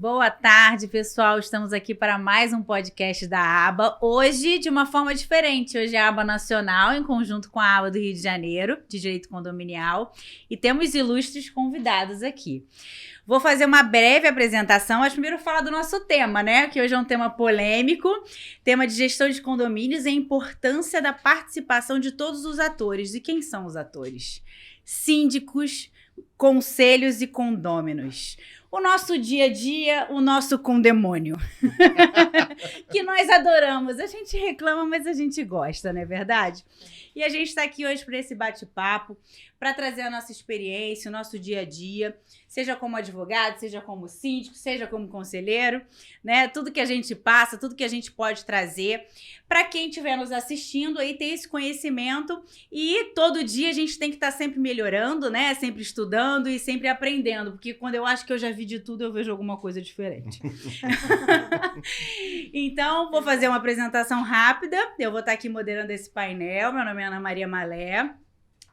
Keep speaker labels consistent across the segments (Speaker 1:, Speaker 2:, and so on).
Speaker 1: Boa tarde, pessoal. Estamos aqui para mais um podcast da ABA. Hoje, de uma forma diferente. Hoje é a ABA Nacional, em conjunto com a ABA do Rio de Janeiro, de Direito Condominial. E temos ilustres convidados aqui. Vou fazer uma breve apresentação, mas primeiro falar do nosso tema, né? Que hoje é um tema polêmico, tema de gestão de condomínios e a importância da participação de todos os atores. E quem são os atores? Síndicos, conselhos e condôminos. O nosso dia a dia, o nosso condemônio. Que nós adoramos. A gente reclama, mas a gente gosta, não é verdade? E a gente está aqui hoje para esse bate-papo, para trazer a nossa experiência, o nosso dia a dia, seja como advogado, seja como síndico, seja como conselheiro, né? Tudo que a gente passa, tudo que a gente pode trazer para quem estiver nos assistindo aí ter esse conhecimento, e todo dia a gente tem que estar sempre melhorando, né? Sempre estudando e sempre aprendendo, porque quando eu acho que eu já vi de tudo, eu vejo alguma coisa diferente. Então, vou fazer uma apresentação rápida. Eu vou estar aqui moderando esse painel. Meu nome é Ana Maria Malé.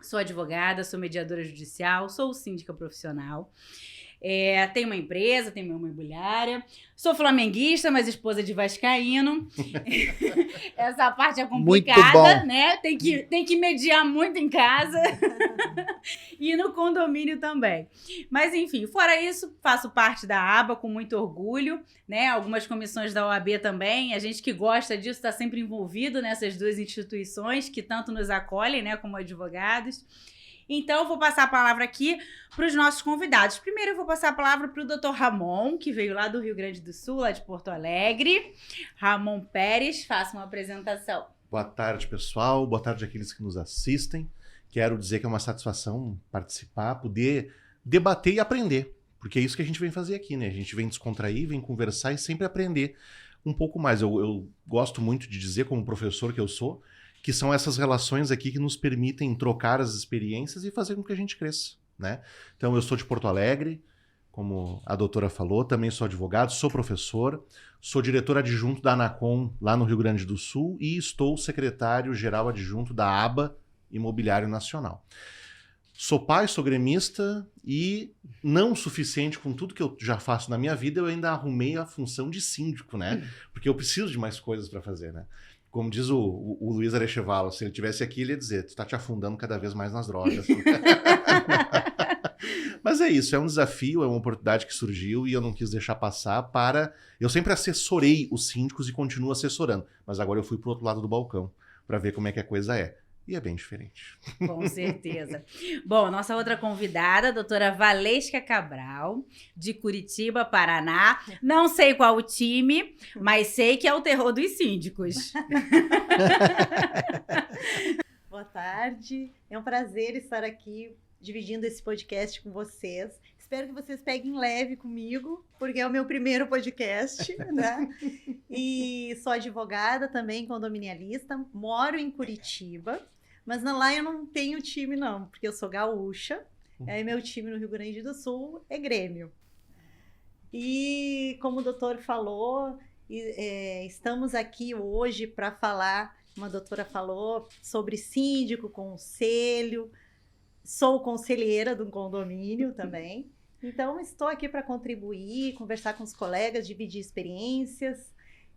Speaker 1: Sou advogada, sou mediadora judicial, sou síndica profissional. Tenho uma empresa, tenho uma imobiliária. Sou flamenguista, mas esposa de vascaíno. Essa parte é complicada, né? Tem que mediar muito em casa. E no condomínio também. Mas, enfim, fora isso, faço parte da ABA com muito orgulho, né? Algumas comissões da OAB também. A gente que gosta disso está sempre envolvido nessas duas instituições que tanto nos acolhem, né? Como advogados. Então, eu vou passar a palavra aqui para os nossos convidados. Primeiro, eu vou passar a palavra para o Dr. Ramon, que veio lá do Rio Grande do Sul, lá de Porto Alegre. Ramon Pérez, faça uma apresentação.
Speaker 2: Boa tarde, pessoal. Boa tarde àqueles que nos assistem. Quero dizer que é uma satisfação participar, poder debater e aprender, porque é isso que a gente vem fazer aqui, né? A gente vem descontrair, vem conversar e sempre aprender um pouco mais. Eu gosto muito de dizer, como professor que eu sou, que são essas relações aqui que nos permitem trocar as experiências e fazer com que a gente cresça, né? Então, eu sou de Porto Alegre, como a doutora falou, também sou advogado, sou professor, sou diretor adjunto da ANACOM lá no Rio Grande do Sul e estou secretário-geral adjunto da ABA Imobiliário Nacional. Sou pai, sou gremista e, não suficiente com tudo que eu já faço na minha vida, eu ainda arrumei a função de síndico, né? Porque eu preciso de mais coisas para fazer, né? Como diz o Luiz Arechevalo, se ele estivesse aqui, ele ia dizer, tu tá te afundando cada vez mais nas drogas. Mas é isso, é um desafio, é uma oportunidade que surgiu e eu não quis deixar passar para... Eu sempre assessorei os síndicos e continuo assessorando, mas agora eu fui pro outro lado do balcão para ver como é que a coisa é. E é bem diferente.
Speaker 1: Com certeza. Bom, nossa outra convidada, a doutora Valesca Cabral, de Curitiba, Paraná. Não sei qual o time, mas sei que é o terror dos síndicos.
Speaker 3: Boa tarde. É um prazer estar aqui dividindo esse podcast com vocês. Espero que vocês peguem leve comigo, porque é o meu primeiro podcast, né? E sou advogada também, condominialista, moro em Curitiba. Mas lá eu não tenho time, não, porque eu sou gaúcha. Aí meu time no Rio Grande do Sul é Grêmio. E como o doutor falou, estamos aqui hoje para falar, como a doutora falou, sobre síndico, conselho. Sou conselheira de um condomínio também. Então, estou aqui para contribuir, conversar com os colegas, dividir experiências.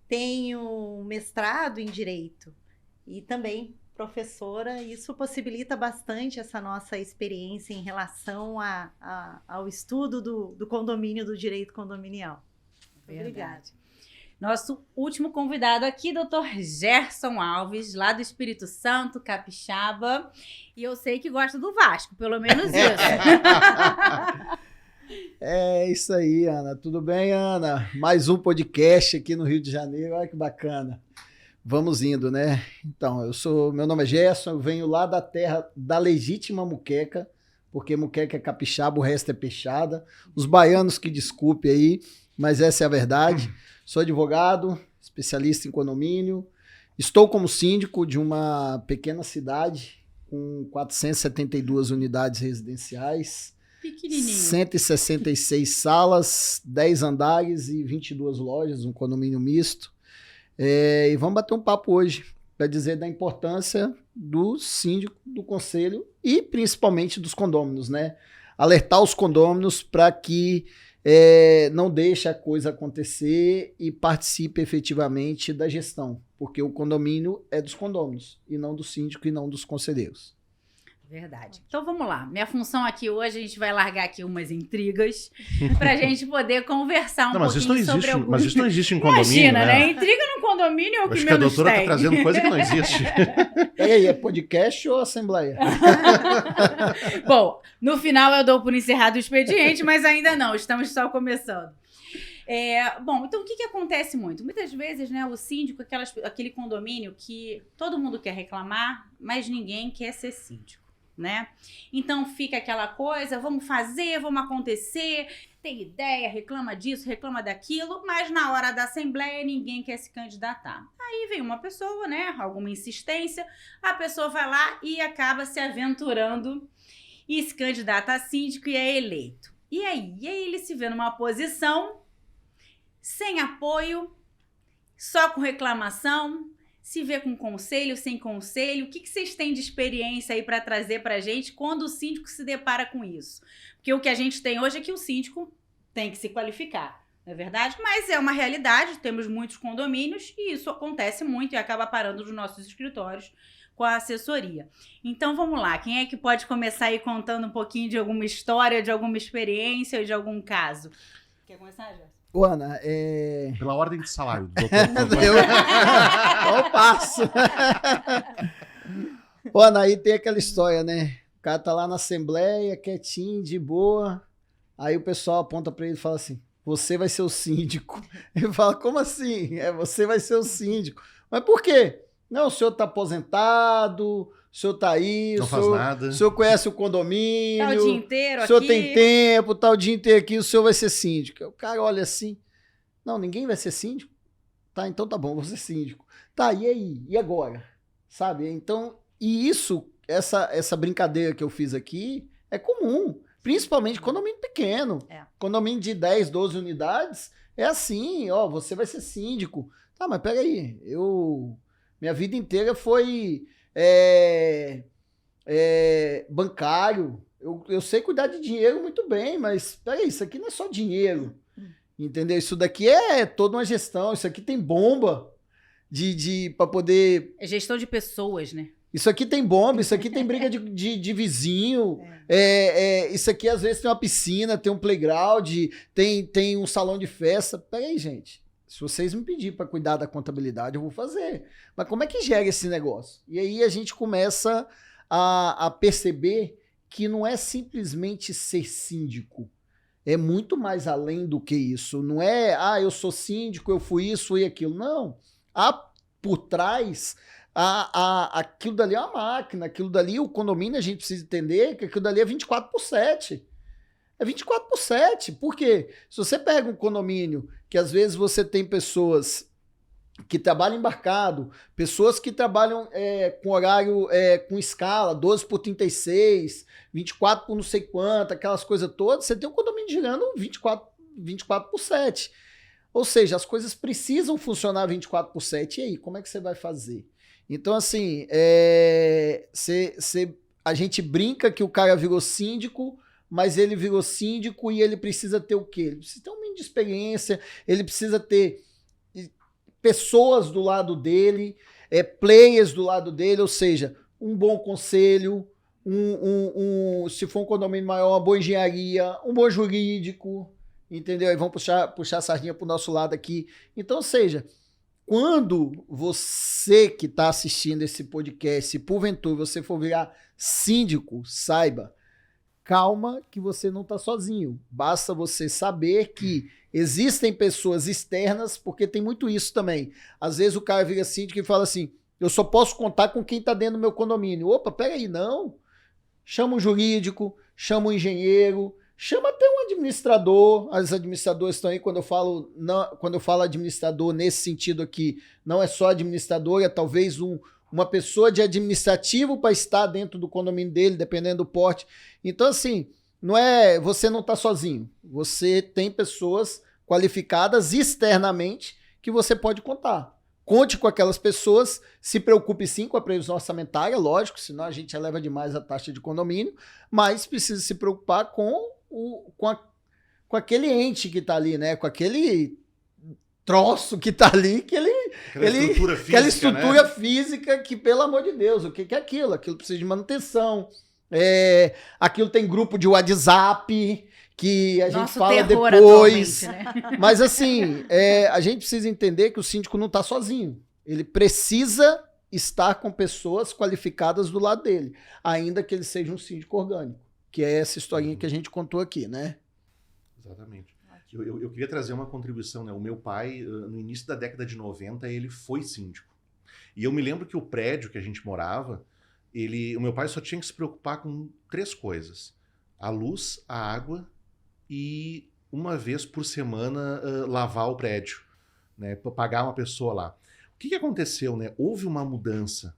Speaker 3: Tenho mestrado em Direito e também professora, e isso possibilita bastante essa nossa experiência em relação ao estudo do condomínio, do direito condominial.
Speaker 1: Obrigada. Nosso último convidado aqui, Dr. Gerson Alves, lá do Espírito Santo, capixaba, e eu sei que gosta do Vasco, pelo menos isso.
Speaker 4: É isso aí, Ana. Tudo bem, Ana? Mais um podcast aqui no Rio de Janeiro, olha que bacana. Vamos indo, né? Então, meu nome é Gerson, eu venho lá da terra da legítima muqueca, porque muqueca é capixaba, o resto é peixada. Os baianos que desculpe aí, mas essa é a verdade. Sou advogado, especialista em condomínio. Estou como síndico de uma pequena cidade com 472 unidades residenciais.
Speaker 1: Pequenininho.
Speaker 4: 166 salas, 10 andares e 22 lojas, um condomínio misto. E vamos bater um papo hoje para dizer da importância do síndico, do conselho e principalmente dos condôminos, né? Alertar os condôminos para que não deixe a coisa acontecer e participe efetivamente da gestão, porque o condomínio é dos condôminos, e não do síndico e não dos conselheiros.
Speaker 1: Verdade. Então vamos lá. Minha função aqui hoje, a gente vai largar aqui umas intrigas pra gente poder conversar
Speaker 2: Mas
Speaker 1: pouquinho
Speaker 2: isso não existe,
Speaker 1: sobre alguns...
Speaker 2: mas isso não existe em condomínio,
Speaker 1: Imagina,
Speaker 2: né?
Speaker 1: Intriga no condomínio é o que
Speaker 2: Acho que a
Speaker 1: menos
Speaker 2: doutora
Speaker 1: tem.
Speaker 2: tá trazendo coisa que não existe.
Speaker 4: E aí, é podcast ou assembleia?
Speaker 1: Bom, no final eu dou por encerrado o expediente, mas ainda não, estamos só começando. Bom, então o que acontece muito? Muitas vezes, né, o síndico, aquele condomínio que todo mundo quer reclamar, mas ninguém quer ser síndico, né? Então fica aquela coisa, vamos fazer, vamos acontecer, tem ideia, reclama disso, reclama daquilo, mas na hora da assembleia ninguém quer se candidatar. Aí vem uma pessoa, né, alguma insistência, a pessoa vai lá e acaba se aventurando e se candidata a síndico e é eleito. E aí ele se vê numa posição sem apoio, só com reclamação, se vê com conselho, sem conselho. O que vocês têm de experiência aí para trazer para a gente quando o síndico se depara com isso? Porque o que a gente tem hoje é que o síndico tem que se qualificar, não é verdade? Mas é uma realidade, temos muitos condomínios e isso acontece muito e acaba parando nos nossos escritórios com a assessoria. Então vamos lá, quem é que pode começar aí contando um pouquinho de alguma história, de alguma experiência ou de algum caso? Quer começar, Gerson?
Speaker 4: Ô, Ana,
Speaker 2: Pela ordem de salário do doutor, por favor.
Speaker 4: Eu passo. Ô, Ana, aí tem aquela história, né? O cara tá lá na assembleia, quietinho, de boa. Aí o pessoal aponta pra ele e fala assim, você vai ser o síndico. Ele fala, como assim? Você vai ser o síndico. Mas por quê? Não, o senhor tá aposentado, o senhor tá aí,
Speaker 2: Não faz nada.
Speaker 4: O senhor conhece o condomínio.
Speaker 1: Tá o dia inteiro
Speaker 4: o senhor
Speaker 1: aqui.
Speaker 4: tem tempo, tá o dia inteiro aqui, o senhor vai ser síndico. O cara olha assim, não, ninguém vai ser síndico? Tá, então tá bom, vou ser síndico. Tá, e aí? E agora? Sabe? Então, e isso, essa brincadeira que eu fiz aqui é comum, principalmente condomínio pequeno. Condomínio de 10, 12 unidades, é assim, ó, você vai ser síndico. Tá, mas peraí, minha vida inteira foi bancário. Eu sei cuidar de dinheiro muito bem, mas peraí, isso aqui não é só dinheiro. Entendeu? Isso daqui é toda uma gestão, isso aqui tem bomba para poder...
Speaker 1: É gestão de pessoas, né?
Speaker 4: Isso aqui tem bomba, isso aqui tem briga de vizinho, isso aqui às vezes tem uma piscina, tem um playground, tem um salão de festa. Peraí, gente, se vocês me pedirem para cuidar da contabilidade, eu vou fazer. Mas como é que gera esse negócio? E aí a gente começa a perceber que não é simplesmente ser síndico. É muito mais além do que isso. Não é, eu sou síndico, eu fui isso, fui aquilo. Não. Há por trás, aquilo dali é uma máquina, aquilo dali, o condomínio, a gente precisa entender que aquilo dali é 24/7. É 24/7. Por quê? Se você pega um condomínio que às vezes você tem pessoas que trabalham embarcado, pessoas que trabalham com horário, com escala, 12/36, 24 por não sei quanto, aquelas coisas todas, você tem um condomínio girando 24/7. Ou seja, as coisas precisam funcionar 24/7. E aí, como é que você vai fazer? Então, assim, a gente brinca que o cara virou síndico, mas ele virou síndico e ele precisa ter o quê? Ele precisa ter um mínimo de experiência, ele precisa ter pessoas do lado dele, players do lado dele, ou seja, um bom conselho, se for um condomínio maior, uma boa engenharia, um bom jurídico, entendeu? Aí vamos puxar a sardinha pro nosso lado aqui. Então, ou seja, quando você que está assistindo esse podcast, se porventura você for virar síndico, saiba, calma que você não está sozinho. Basta você saber que existem pessoas externas, porque tem muito isso também. Às vezes o cara vira síndico e fala assim, eu só posso contar com quem está dentro do meu condomínio. Opa, peraí, não. Chama um jurídico, chama um engenheiro, chama até um administrador. As administradores estão aí, quando eu falo administrador nesse sentido aqui, não é só administrador, é talvez uma pessoa de administrativo para estar dentro do condomínio dele, dependendo do porte. Então, assim, você não está sozinho. Você tem pessoas qualificadas externamente que você pode contar. Conte com aquelas pessoas, se preocupe sim com a previsão orçamentária, lógico, senão a gente eleva demais a taxa de condomínio, mas precisa se preocupar com com aquele ente que tá ali, né? Com aquele troço que tá ali, que aquela estrutura física que, pelo amor de Deus, o que é aquilo? Aquilo precisa de manutenção. Aquilo tem grupo de WhatsApp que a gente fala depois.
Speaker 1: Né?
Speaker 4: Mas assim, a gente precisa entender que o síndico não está sozinho. Ele precisa estar com pessoas qualificadas do lado dele, ainda que ele seja um síndico orgânico, que é essa historinha que a gente contou aqui, né?
Speaker 2: Exatamente. Eu queria trazer uma contribuição, né? O meu pai, no início da década de 90, ele foi síndico. E eu me lembro que o prédio que a gente morava, o meu pai só tinha que se preocupar com 3 coisas: a luz, a água e uma vez por semana lavar o prédio, né? Pagar uma pessoa lá. O que aconteceu, né? Houve uma mudança,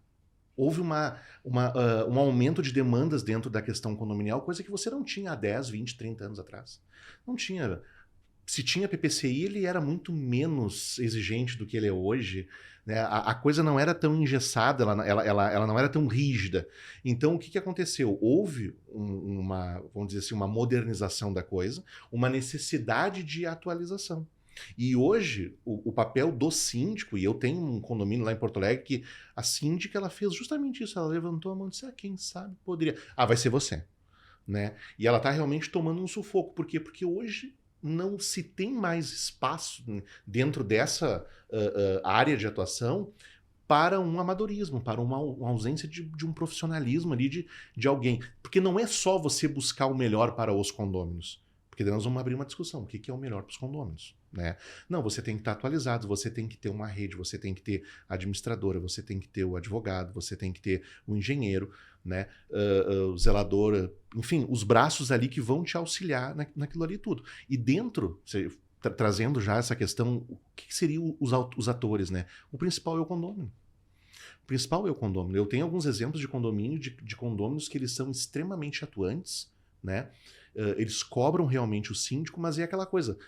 Speaker 2: houve um aumento de demandas dentro da questão condominial, coisa que você não tinha há 10, 20, 30 anos atrás. Não tinha. Se tinha PPCI, ele era muito menos exigente do que ele é hoje, né? A coisa não era tão engessada, ela não era tão rígida. Então, o que aconteceu? Houve vamos dizer assim, uma modernização da coisa, uma necessidade de atualização. E hoje, o papel do síndico, e eu tenho um condomínio lá em Porto Alegre que a síndica ela fez justamente isso, ela levantou a mão e disse, quem sabe poderia. Vai ser você. Né? E ela está realmente tomando um sufoco. Por quê? Porque hoje não se tem mais espaço dentro dessa área de atuação para um amadorismo, para uma ausência de um profissionalismo ali de alguém. Porque não é só você buscar o melhor para os condôminos. Porque daí nós vamos abrir uma discussão. O que é o melhor para os condôminos? Né? Não, você tem que estar atualizado, você tem que ter uma rede, você tem que ter a administradora, você tem que ter o advogado, você tem que ter o engenheiro, né? O zelador, enfim, os braços ali que vão te auxiliar naquilo ali tudo. E dentro, trazendo já essa questão, o que seriam os atores, né? O principal é o condômino. O principal é o condômino. Eu tenho alguns exemplos de condomínio, de condôminos que eles são extremamente atuantes, né? Eles cobram realmente o síndico, mas é aquela coisa.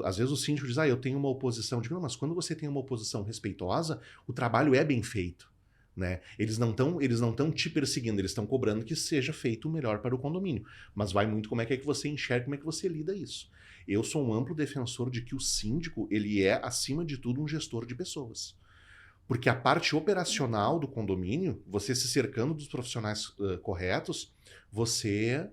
Speaker 2: Às vezes o síndico diz, eu tenho uma oposição. Eu digo, não, mas quando você tem uma oposição respeitosa, o trabalho é bem feito. Né? Eles não estão te perseguindo, eles estão cobrando que seja feito o melhor para o condomínio. Mas vai muito como é que você enxerga, como é que você lida isso. Eu sou um amplo defensor de que o síndico, ele é, acima de tudo, um gestor de pessoas. Porque a parte operacional do condomínio, você se cercando dos profissionais corretos, você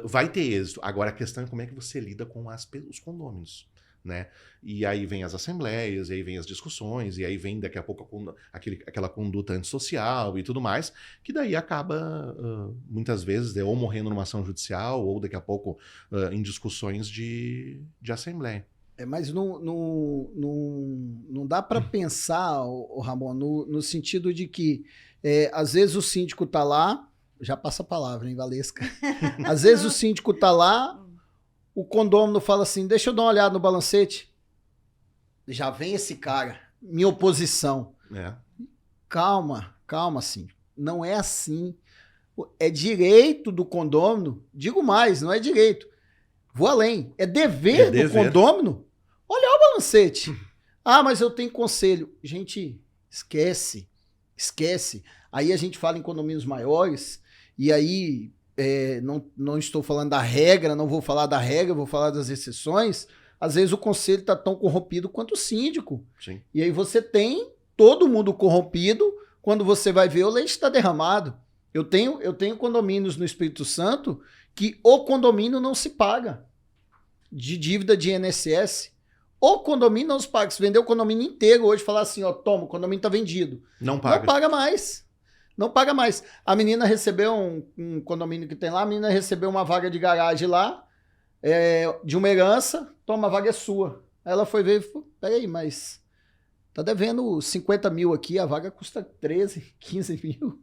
Speaker 2: vai ter êxito. Agora a questão é como é que você lida com os condôminos. Né? E aí vem as assembleias, e aí vem as discussões, e aí vem daqui a pouco aquela conduta antissocial e tudo mais, que daí acaba muitas vezes ou morrendo numa ação judicial ou daqui a pouco em discussões de assembleia.
Speaker 4: Mas não dá para pensar, Ramon, no sentido de que às vezes o síndico está lá, já passa a palavra, hein, Valesca? Às vezes o síndico está lá, o condômino fala assim, deixa eu dar uma olhada no balancete. Já vem esse cara, minha oposição. Calma, síndico. Não é assim. É direito do condômino, digo mais, não é direito. Vou além, é dever do condômino olhar o balancete. Mas eu tenho conselho. Gente, esquece. Aí a gente fala em condomínios maiores, e aí não estou falando da regra, não vou falar da regra, vou falar das exceções. Às vezes o conselho está tão corrompido quanto o síndico.
Speaker 2: Sim.
Speaker 4: E aí você tem todo mundo corrompido, quando você vai ver o leite está derramado. Eu tenho condomínios no Espírito Santo que o condomínio não se paga de dívida de INSS. O condomínio não se paga. Se vender o condomínio inteiro hoje, falar assim, toma, o condomínio está vendido.
Speaker 2: Não paga.
Speaker 4: Não paga mais. Não paga mais. A menina recebeu um condomínio que tem lá, a menina recebeu uma vaga de garagem lá, de uma herança, toma, a vaga é sua. Aí ela foi ver e falou, peraí, mas tá devendo 50 mil aqui, a vaga custa 13, 15 mil.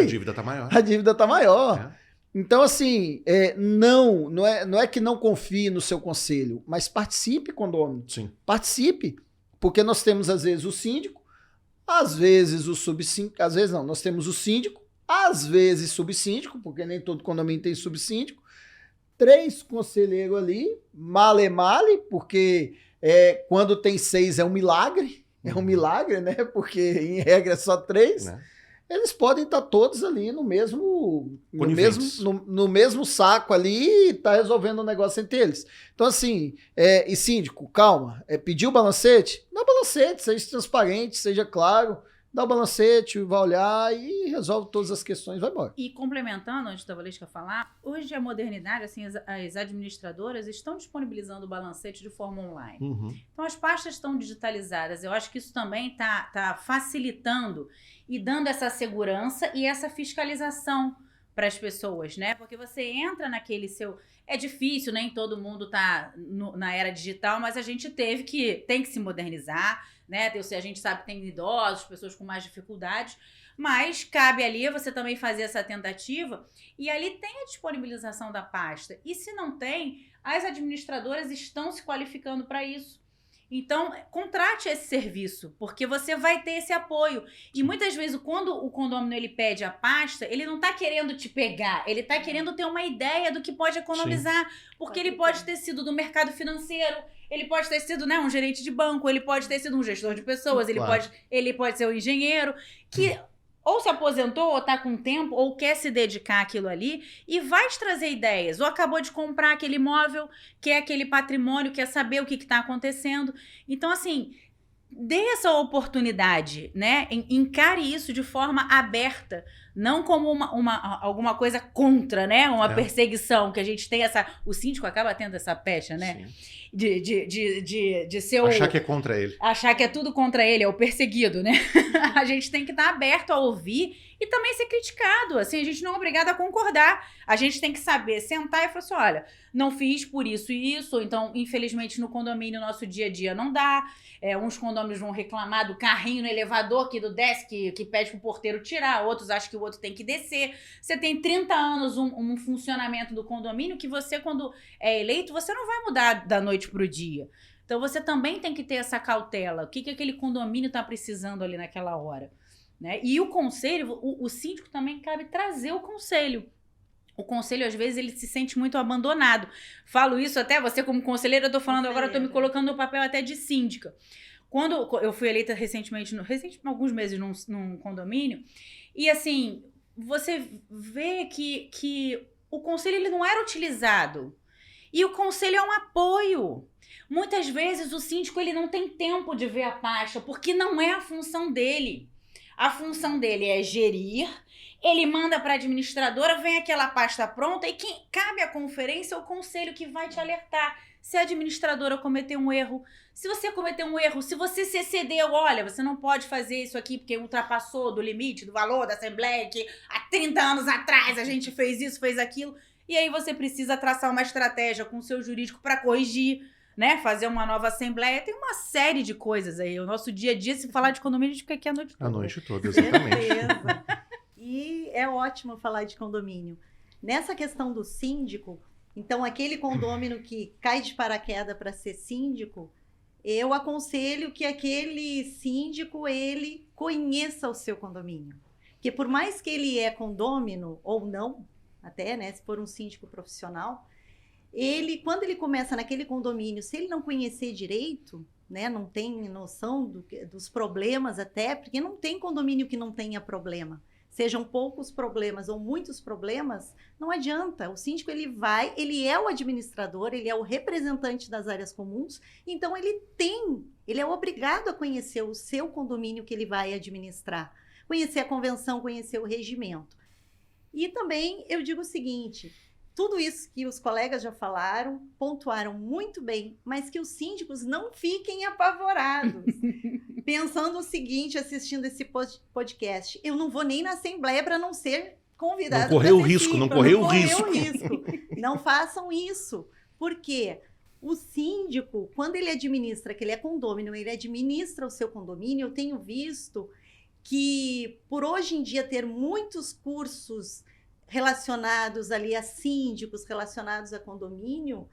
Speaker 2: A dívida tá maior.
Speaker 4: A dívida tá maior. Então, assim, não é que não confie no seu conselho, mas participe, condômino.
Speaker 2: Sim.
Speaker 4: Participe. Porque nós temos, às vezes, o síndico, às vezes o subsíndico, às vezes não, nós temos o síndico, às vezes subsíndico, porque nem todo condomínio tem subsíndico, 3 conselheiros ali, male, porque quando tem 6 é um milagre, né? Porque em regra é só 3.
Speaker 2: Né?
Speaker 4: eles podem estar todos ali no mesmo saco ali e tá resolvendo o negócio entre eles. Então, assim, e síndico, calma, pediu o balancete? Dá o balancete, seja transparente, seja claro, dá o balancete, vai olhar e resolve todas as questões, vai embora.
Speaker 1: E complementando, antes da Valesca falar, hoje a modernidade, assim, as administradoras estão disponibilizando o balancete de forma online. Então as pastas estão digitalizadas. Eu acho que isso também tá facilitando e dando essa segurança e essa fiscalização para as pessoas, né? Porque você entra naquele seu... É difícil, nem todo mundo tá na era digital, mas a gente tem que se modernizar, né? A gente sabe que tem idosos, pessoas com mais dificuldades, mas cabe ali você também fazer essa tentativa e ali tem a disponibilização da pasta. E se não tem, as administradoras estão se qualificando para isso. Então, contrate esse serviço, porque você vai ter esse apoio. E muitas vezes, quando o condômino ele pede a pasta, ele não está querendo te pegar, ele está querendo ter uma ideia do que pode economizar. Sim. Porque ele pode ter sido do mercado financeiro, ele pode ter sido, né, um gerente de banco, ele pode ter sido um gestor de pessoas, claro. ele pode ser um engenheiro, que... ou se aposentou, ou está com tempo, ou quer se dedicar àquilo ali, e vai te trazer ideias. Ou acabou de comprar aquele imóvel, quer aquele patrimônio, quer saber o que está acontecendo. Então, assim, dê essa oportunidade, né? Encare isso de forma aberta, não como alguma coisa contra, né? Uma perseguição, que a gente tem essa... O síndico acaba tendo essa pecha, né? Sim. De ser
Speaker 2: achar que é contra ele.
Speaker 1: Achar que é tudo contra ele, é o perseguido, né? A gente tem que estar aberto a ouvir e também ser criticado. Assim, a gente não é obrigado a concordar. A gente tem que saber sentar e falar assim, olha, não fiz por isso e isso, ou então, infelizmente, no condomínio, nosso dia a dia não dá. Uns condôminos vão reclamar do carrinho no elevador, que desce, que pede pro porteiro tirar, outros acham que o outro tem que descer. Você tem 30 anos um funcionamento do condomínio que você, quando é eleito, você não vai mudar da noite pro dia. Então, você também tem que ter essa cautela. O que aquele condomínio está precisando ali naquela hora, né? E o conselho, o síndico também cabe trazer o conselho. O conselho, às vezes, ele se sente muito abandonado. Falo isso até, você como conselheira, eu tô falando agora, eu tô me colocando no papel até de síndica. Quando eu fui eleita recentemente, alguns meses num condomínio, e assim, você vê que o conselho ele não era utilizado. E o conselho é um apoio. Muitas vezes o síndico ele não tem tempo de ver a pasta, porque não é a função dele. A função dele é gerir, ele manda para a administradora, vem aquela pasta pronta e quem cabe à conferência é o conselho que vai te alertar. Se a administradora cometer um erro, se você cometer um erro, se você se excedeu, olha, você não pode fazer isso aqui porque ultrapassou do limite, do valor da assembleia, que há 30 anos atrás a gente fez isso, fez aquilo, e aí você precisa traçar uma estratégia com o seu jurídico para corrigir, né, fazer uma nova assembleia, tem uma série de coisas aí. O nosso dia a dia, se falar de condomínio, a gente fica aqui a noite toda.
Speaker 2: A noite toda, exatamente.
Speaker 3: E é ótimo falar de condomínio. Nessa questão do síndico, então aquele condômino que cai de paraquedas para ser síndico, eu aconselho que aquele síndico, ele conheça o seu condomínio. Porque por mais que ele é condômino, ou não, até, né, se for um síndico profissional, quando ele começa naquele condomínio, se ele não conhecer direito, né, não tem noção dos problemas até, porque não tem condomínio que não tenha problema. Sejam poucos problemas ou muitos problemas, não adianta. O síndico, ele é o administrador, ele é o representante das áreas comuns, então ele é obrigado a conhecer o seu condomínio que ele vai administrar, conhecer a convenção, conhecer o regimento. E também eu digo o seguinte, tudo isso que os colegas já falaram, pontuaram muito bem, mas que os síndicos não fiquem apavorados. Pensando o seguinte, assistindo esse podcast, eu não vou nem na assembleia para não ser convidado.
Speaker 2: Não correr o risco, não correr o risco.
Speaker 3: Não façam isso, porque o síndico, quando ele administra, que ele é condômino, ele administra o seu condomínio, eu tenho visto que, por hoje em dia, ter muitos cursos relacionados ali a síndicos, relacionados a condomínio,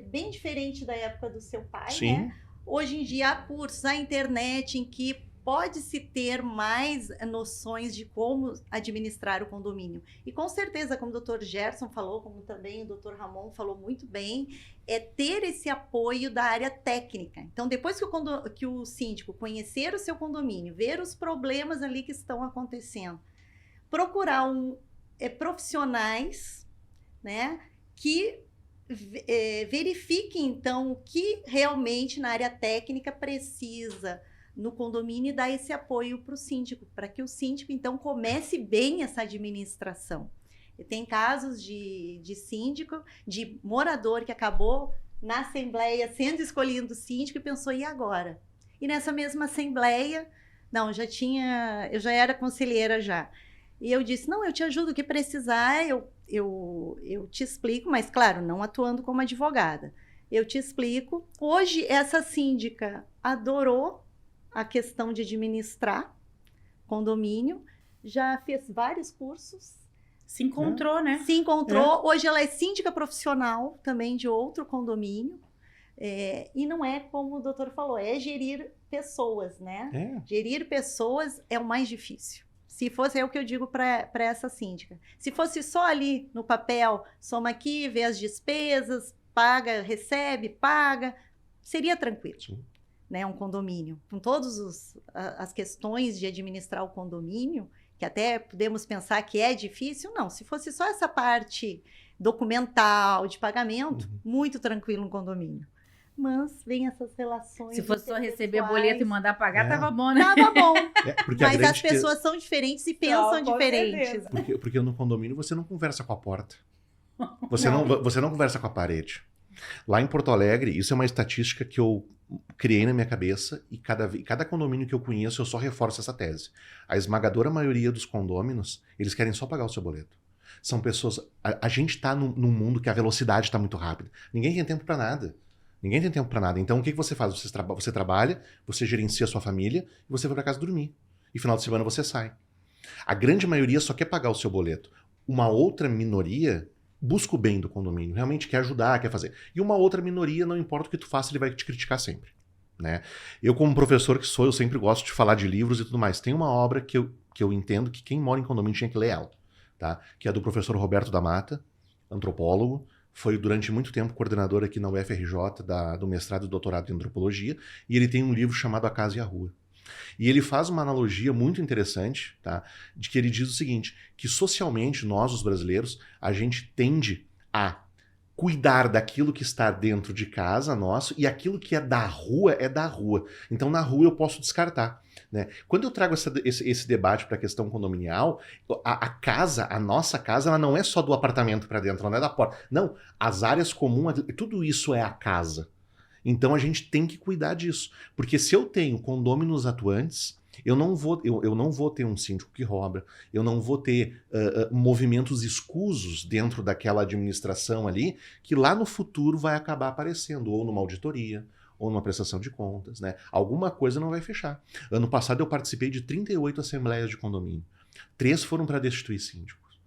Speaker 3: bem diferente da época do seu pai,
Speaker 2: Sim.
Speaker 3: né? Hoje em dia há cursos na internet em que pode-se ter mais noções de como administrar o condomínio. E com certeza, como o Dr. Gerson falou, como também o Dr. Ramon falou muito bem, é ter esse apoio da área técnica. Então, depois que o síndico conhecer o seu condomínio, ver os problemas ali que estão acontecendo, procurar profissionais, né, que verifiquem, então, o que realmente na área técnica precisa no condomínio e dar esse apoio para o síndico, para que o síndico, então, comece bem essa administração. E tem casos de síndico, de morador que acabou na assembleia sendo escolhido síndico e pensou, e agora? E nessa mesma assembleia, não, eu já era conselheira já. E eu disse, não, eu te ajudo, o que precisar, eu te explico, mas claro, não atuando como advogada. Eu te explico. Hoje, essa síndica adorou a questão de administrar condomínio, já fez vários cursos.
Speaker 1: Se encontrou, né?
Speaker 3: Se encontrou. Hoje ela é síndica profissional também de outro condomínio. E não é como o doutor falou, é gerir pessoas, né? Gerir pessoas é o mais difícil. Se fosse, é o que eu digo para essa síndica. Se fosse só ali no papel, soma aqui, vê as despesas, paga, recebe, paga, seria tranquilo. Sim. Né, um condomínio. Com todas as questões de administrar o condomínio, que até podemos pensar que é difícil, não. Se fosse só essa parte documental, de pagamento, muito tranquilo um condomínio. Mas vem essas relações.
Speaker 1: Se fosse só receber boleto e mandar pagar, tava bom, né?
Speaker 3: Tava bom. Mas as pessoas são diferentes e pensam diferentes.
Speaker 2: Porque no condomínio você não conversa com a porta. Você não conversa com a parede. Lá em Porto Alegre, isso é uma estatística que eu criei na minha cabeça e cada condomínio que eu conheço eu só reforço essa tese. A esmagadora maioria dos condôminos, eles querem só pagar o seu boleto. São pessoas... A gente tá num mundo que a velocidade tá muito rápida. Ninguém tem tempo para nada. Ninguém tem tempo para nada. Então, o que você faz? Você trabalha, você gerencia a sua família e você vai para casa dormir. E final de semana você sai. A grande maioria só quer pagar o seu boleto. Uma outra minoria busca o bem do condomínio, realmente quer ajudar, quer fazer. E uma outra minoria, não importa o que tu faça, ele vai te criticar sempre. Né? Eu, como professor que sou, eu sempre gosto de falar de livros e tudo mais. Tem uma obra que eu entendo que quem mora em condomínio tinha que ler ela. Tá? Que é do professor Roberto da Mata, antropólogo. Foi durante muito tempo coordenador aqui na UFRJ do mestrado e doutorado em antropologia. E ele tem um livro chamado A Casa e a Rua. E ele faz uma analogia muito interessante, tá? De que ele diz o seguinte, que socialmente nós, os brasileiros, a gente tende a cuidar daquilo que está dentro de casa nosso e aquilo que é da rua é da rua. Então na rua eu posso descartar. Né? Quando eu trago esse debate para a questão condominial, a casa, a nossa casa, ela não é só do apartamento para dentro, ela não é da porta. Não, as áreas comuns, tudo isso é a casa. Então a gente tem que cuidar disso. Porque se eu tenho condôminos atuantes, eu não vou ter um síndico que rouba, eu não vou ter movimentos escusos dentro daquela administração ali, que lá no futuro vai acabar aparecendo, ou numa auditoria, ou numa prestação de contas. Né? Alguma coisa não vai fechar. Ano passado eu participei de 38 assembleias de condomínio. 3 foram para destituir síndicos.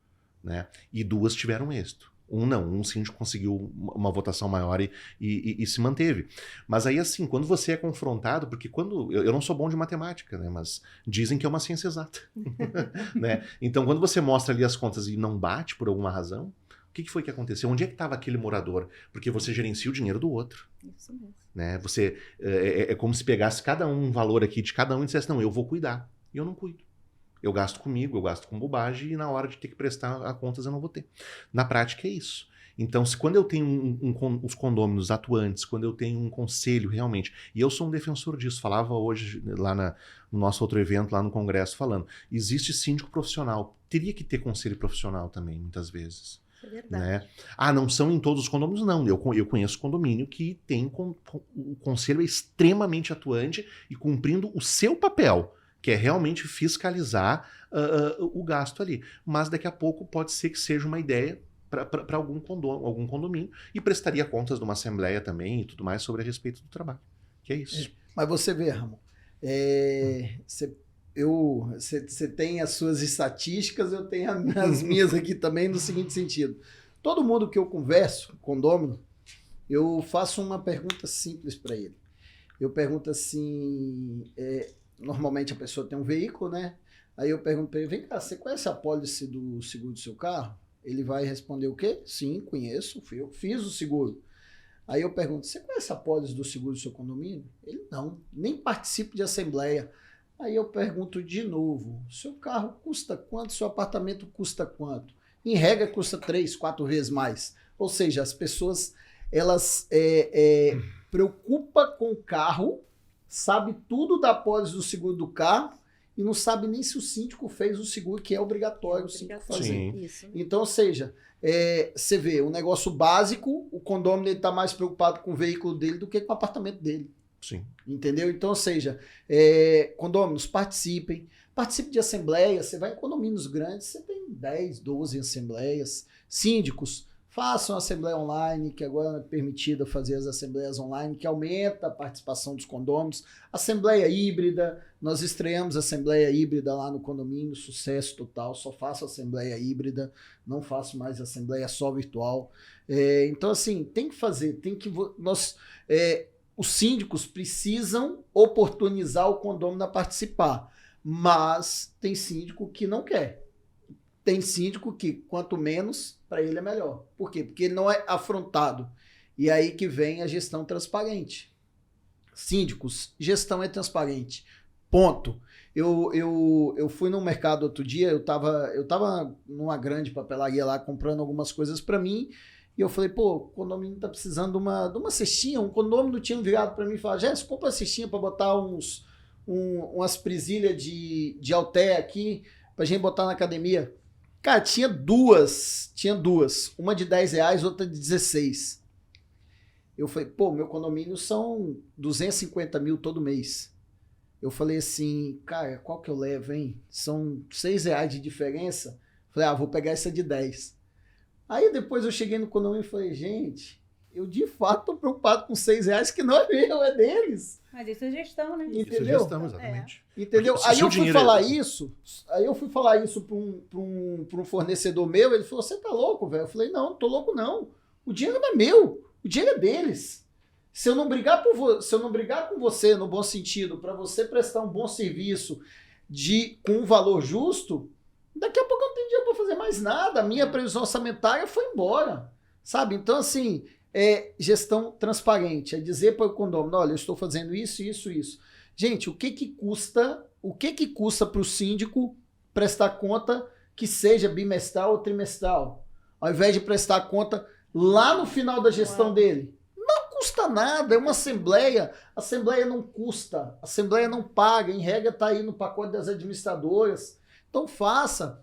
Speaker 2: Né? E 2 tiveram êxito. Um síndico conseguiu uma votação maior e se manteve. Mas aí, assim, quando você é confrontado, porque eu não sou bom de matemática, né? Mas dizem que é uma ciência exata. Né? Então, quando você mostra ali as contas e não bate por alguma razão, o que foi que aconteceu? Onde é que estava aquele morador? Porque você gerencia o dinheiro do outro.
Speaker 3: Isso mesmo. Né?
Speaker 2: Você, é como se pegasse cada um valor aqui de cada um e dissesse, não, eu vou cuidar. E eu não cuido. Eu gasto comigo, eu gasto com bobagem e na hora de ter que prestar a contas eu não vou ter. Na prática é isso. Então, quando eu tenho os condôminos atuantes, quando eu tenho um conselho realmente, e eu sou um defensor disso, falava hoje lá no nosso outro evento, lá no congresso, falando, existe síndico profissional, teria que ter conselho profissional também, muitas vezes.
Speaker 3: É verdade.
Speaker 2: Né? Não são em todos os condomínios, não. Eu conheço condomínio que tem o conselho extremamente atuante e cumprindo o seu papel, que é realmente fiscalizar o gasto ali. Mas daqui a pouco pode ser que seja uma ideia para algum condomínio e prestaria contas de uma assembleia também e tudo mais sobre a respeito do trabalho. Que é isso.
Speaker 4: Mas você vê, Ramon, você tem as suas estatísticas, eu tenho as minhas aqui também no seguinte sentido. Todo mundo que eu converso, condômino, eu faço uma pergunta simples para ele. Eu pergunto assim... normalmente a pessoa tem um veículo, né? Aí eu pergunto para ele, vem cá, você conhece a pólice do seguro do seu carro? Ele vai responder o quê? Sim, conheço, fui eu que fiz o seguro. Aí eu pergunto, você conhece a pólice do seguro do seu condomínio? Ele, não, nem participa de assembleia. Aí eu pergunto de novo, seu carro custa quanto? Seu apartamento custa quanto? Em regra custa 3, 4 vezes mais. Ou seja, as pessoas, elas preocupam com o carro, sabe tudo da pólice do seguro do carro, e não sabe nem se o síndico fez o seguro, que é obrigatório o síndico fazer.
Speaker 3: Isso.
Speaker 4: Então, ou seja, você vê, um negócio básico, o condômino está mais preocupado com o veículo dele do que com o apartamento dele.
Speaker 2: Sim.
Speaker 4: Entendeu? Então, ou seja, condôminos, participem de assembleias, você vai em condomínios grandes, você tem 10, 12 assembleias. Síndicos, façam assembleia online, que agora é permitida fazer as assembleias online, que aumenta a participação dos condôminos. Assembleia híbrida, nós estreamos a assembleia híbrida lá no condomínio, sucesso total, só faço assembleia híbrida, não faço mais assembleia só virtual. Então, assim, tem que fazer, os síndicos precisam oportunizar o condômino a participar, mas tem síndico que não quer. Tem síndico que, quanto menos, para ele é melhor. Por quê? Porque ele não é afrontado. E aí que vem a gestão transparente. Síndicos, gestão é transparente. Ponto. Eu fui no mercado outro dia, eu tava numa grande papelaria lá comprando algumas coisas para mim, e eu falei, pô, o condomínio tá precisando de uma cestinha. Um condômino tinha virado para mim e falado, Jéssica, compra uma cestinha para botar umas presilhas de halter aqui, pra gente botar na academia. Cara, tinha duas. Uma de R$10, outra de 16. Eu falei, pô, meu condomínio são 250 mil todo mês. Eu falei assim, cara, qual que eu levo, hein? São R$6 de diferença. Falei, vou pegar essa de 10. Aí depois eu cheguei no condomínio e falei, gente, eu de fato tô preocupado com R$6 que não é meu, é deles.
Speaker 1: Mas isso é gestão, né?
Speaker 4: Entendeu?
Speaker 2: Isso é gestão, exatamente.
Speaker 4: Entendeu?
Speaker 2: Porque
Speaker 4: Aí eu fui falar isso para um fornecedor meu, ele falou, você tá louco, velho? Eu falei, não tô louco não. O dinheiro não é meu, o dinheiro é deles. Se eu não brigar com você no bom sentido, para você prestar um bom serviço com um valor justo, daqui a pouco eu não tenho dinheiro para fazer mais nada. A minha previsão orçamentária foi embora. Sabe? Então, assim, gestão transparente. É dizer para o condômino, olha, eu estou fazendo isso, isso, isso. Gente, o que custa para o síndico prestar conta que seja bimestral ou trimestral? Ao invés de prestar conta lá no final da gestão dele. Não custa nada, é uma assembleia. Assembleia não custa, assembleia não paga. Em regra está aí no pacote das administradoras. Então faça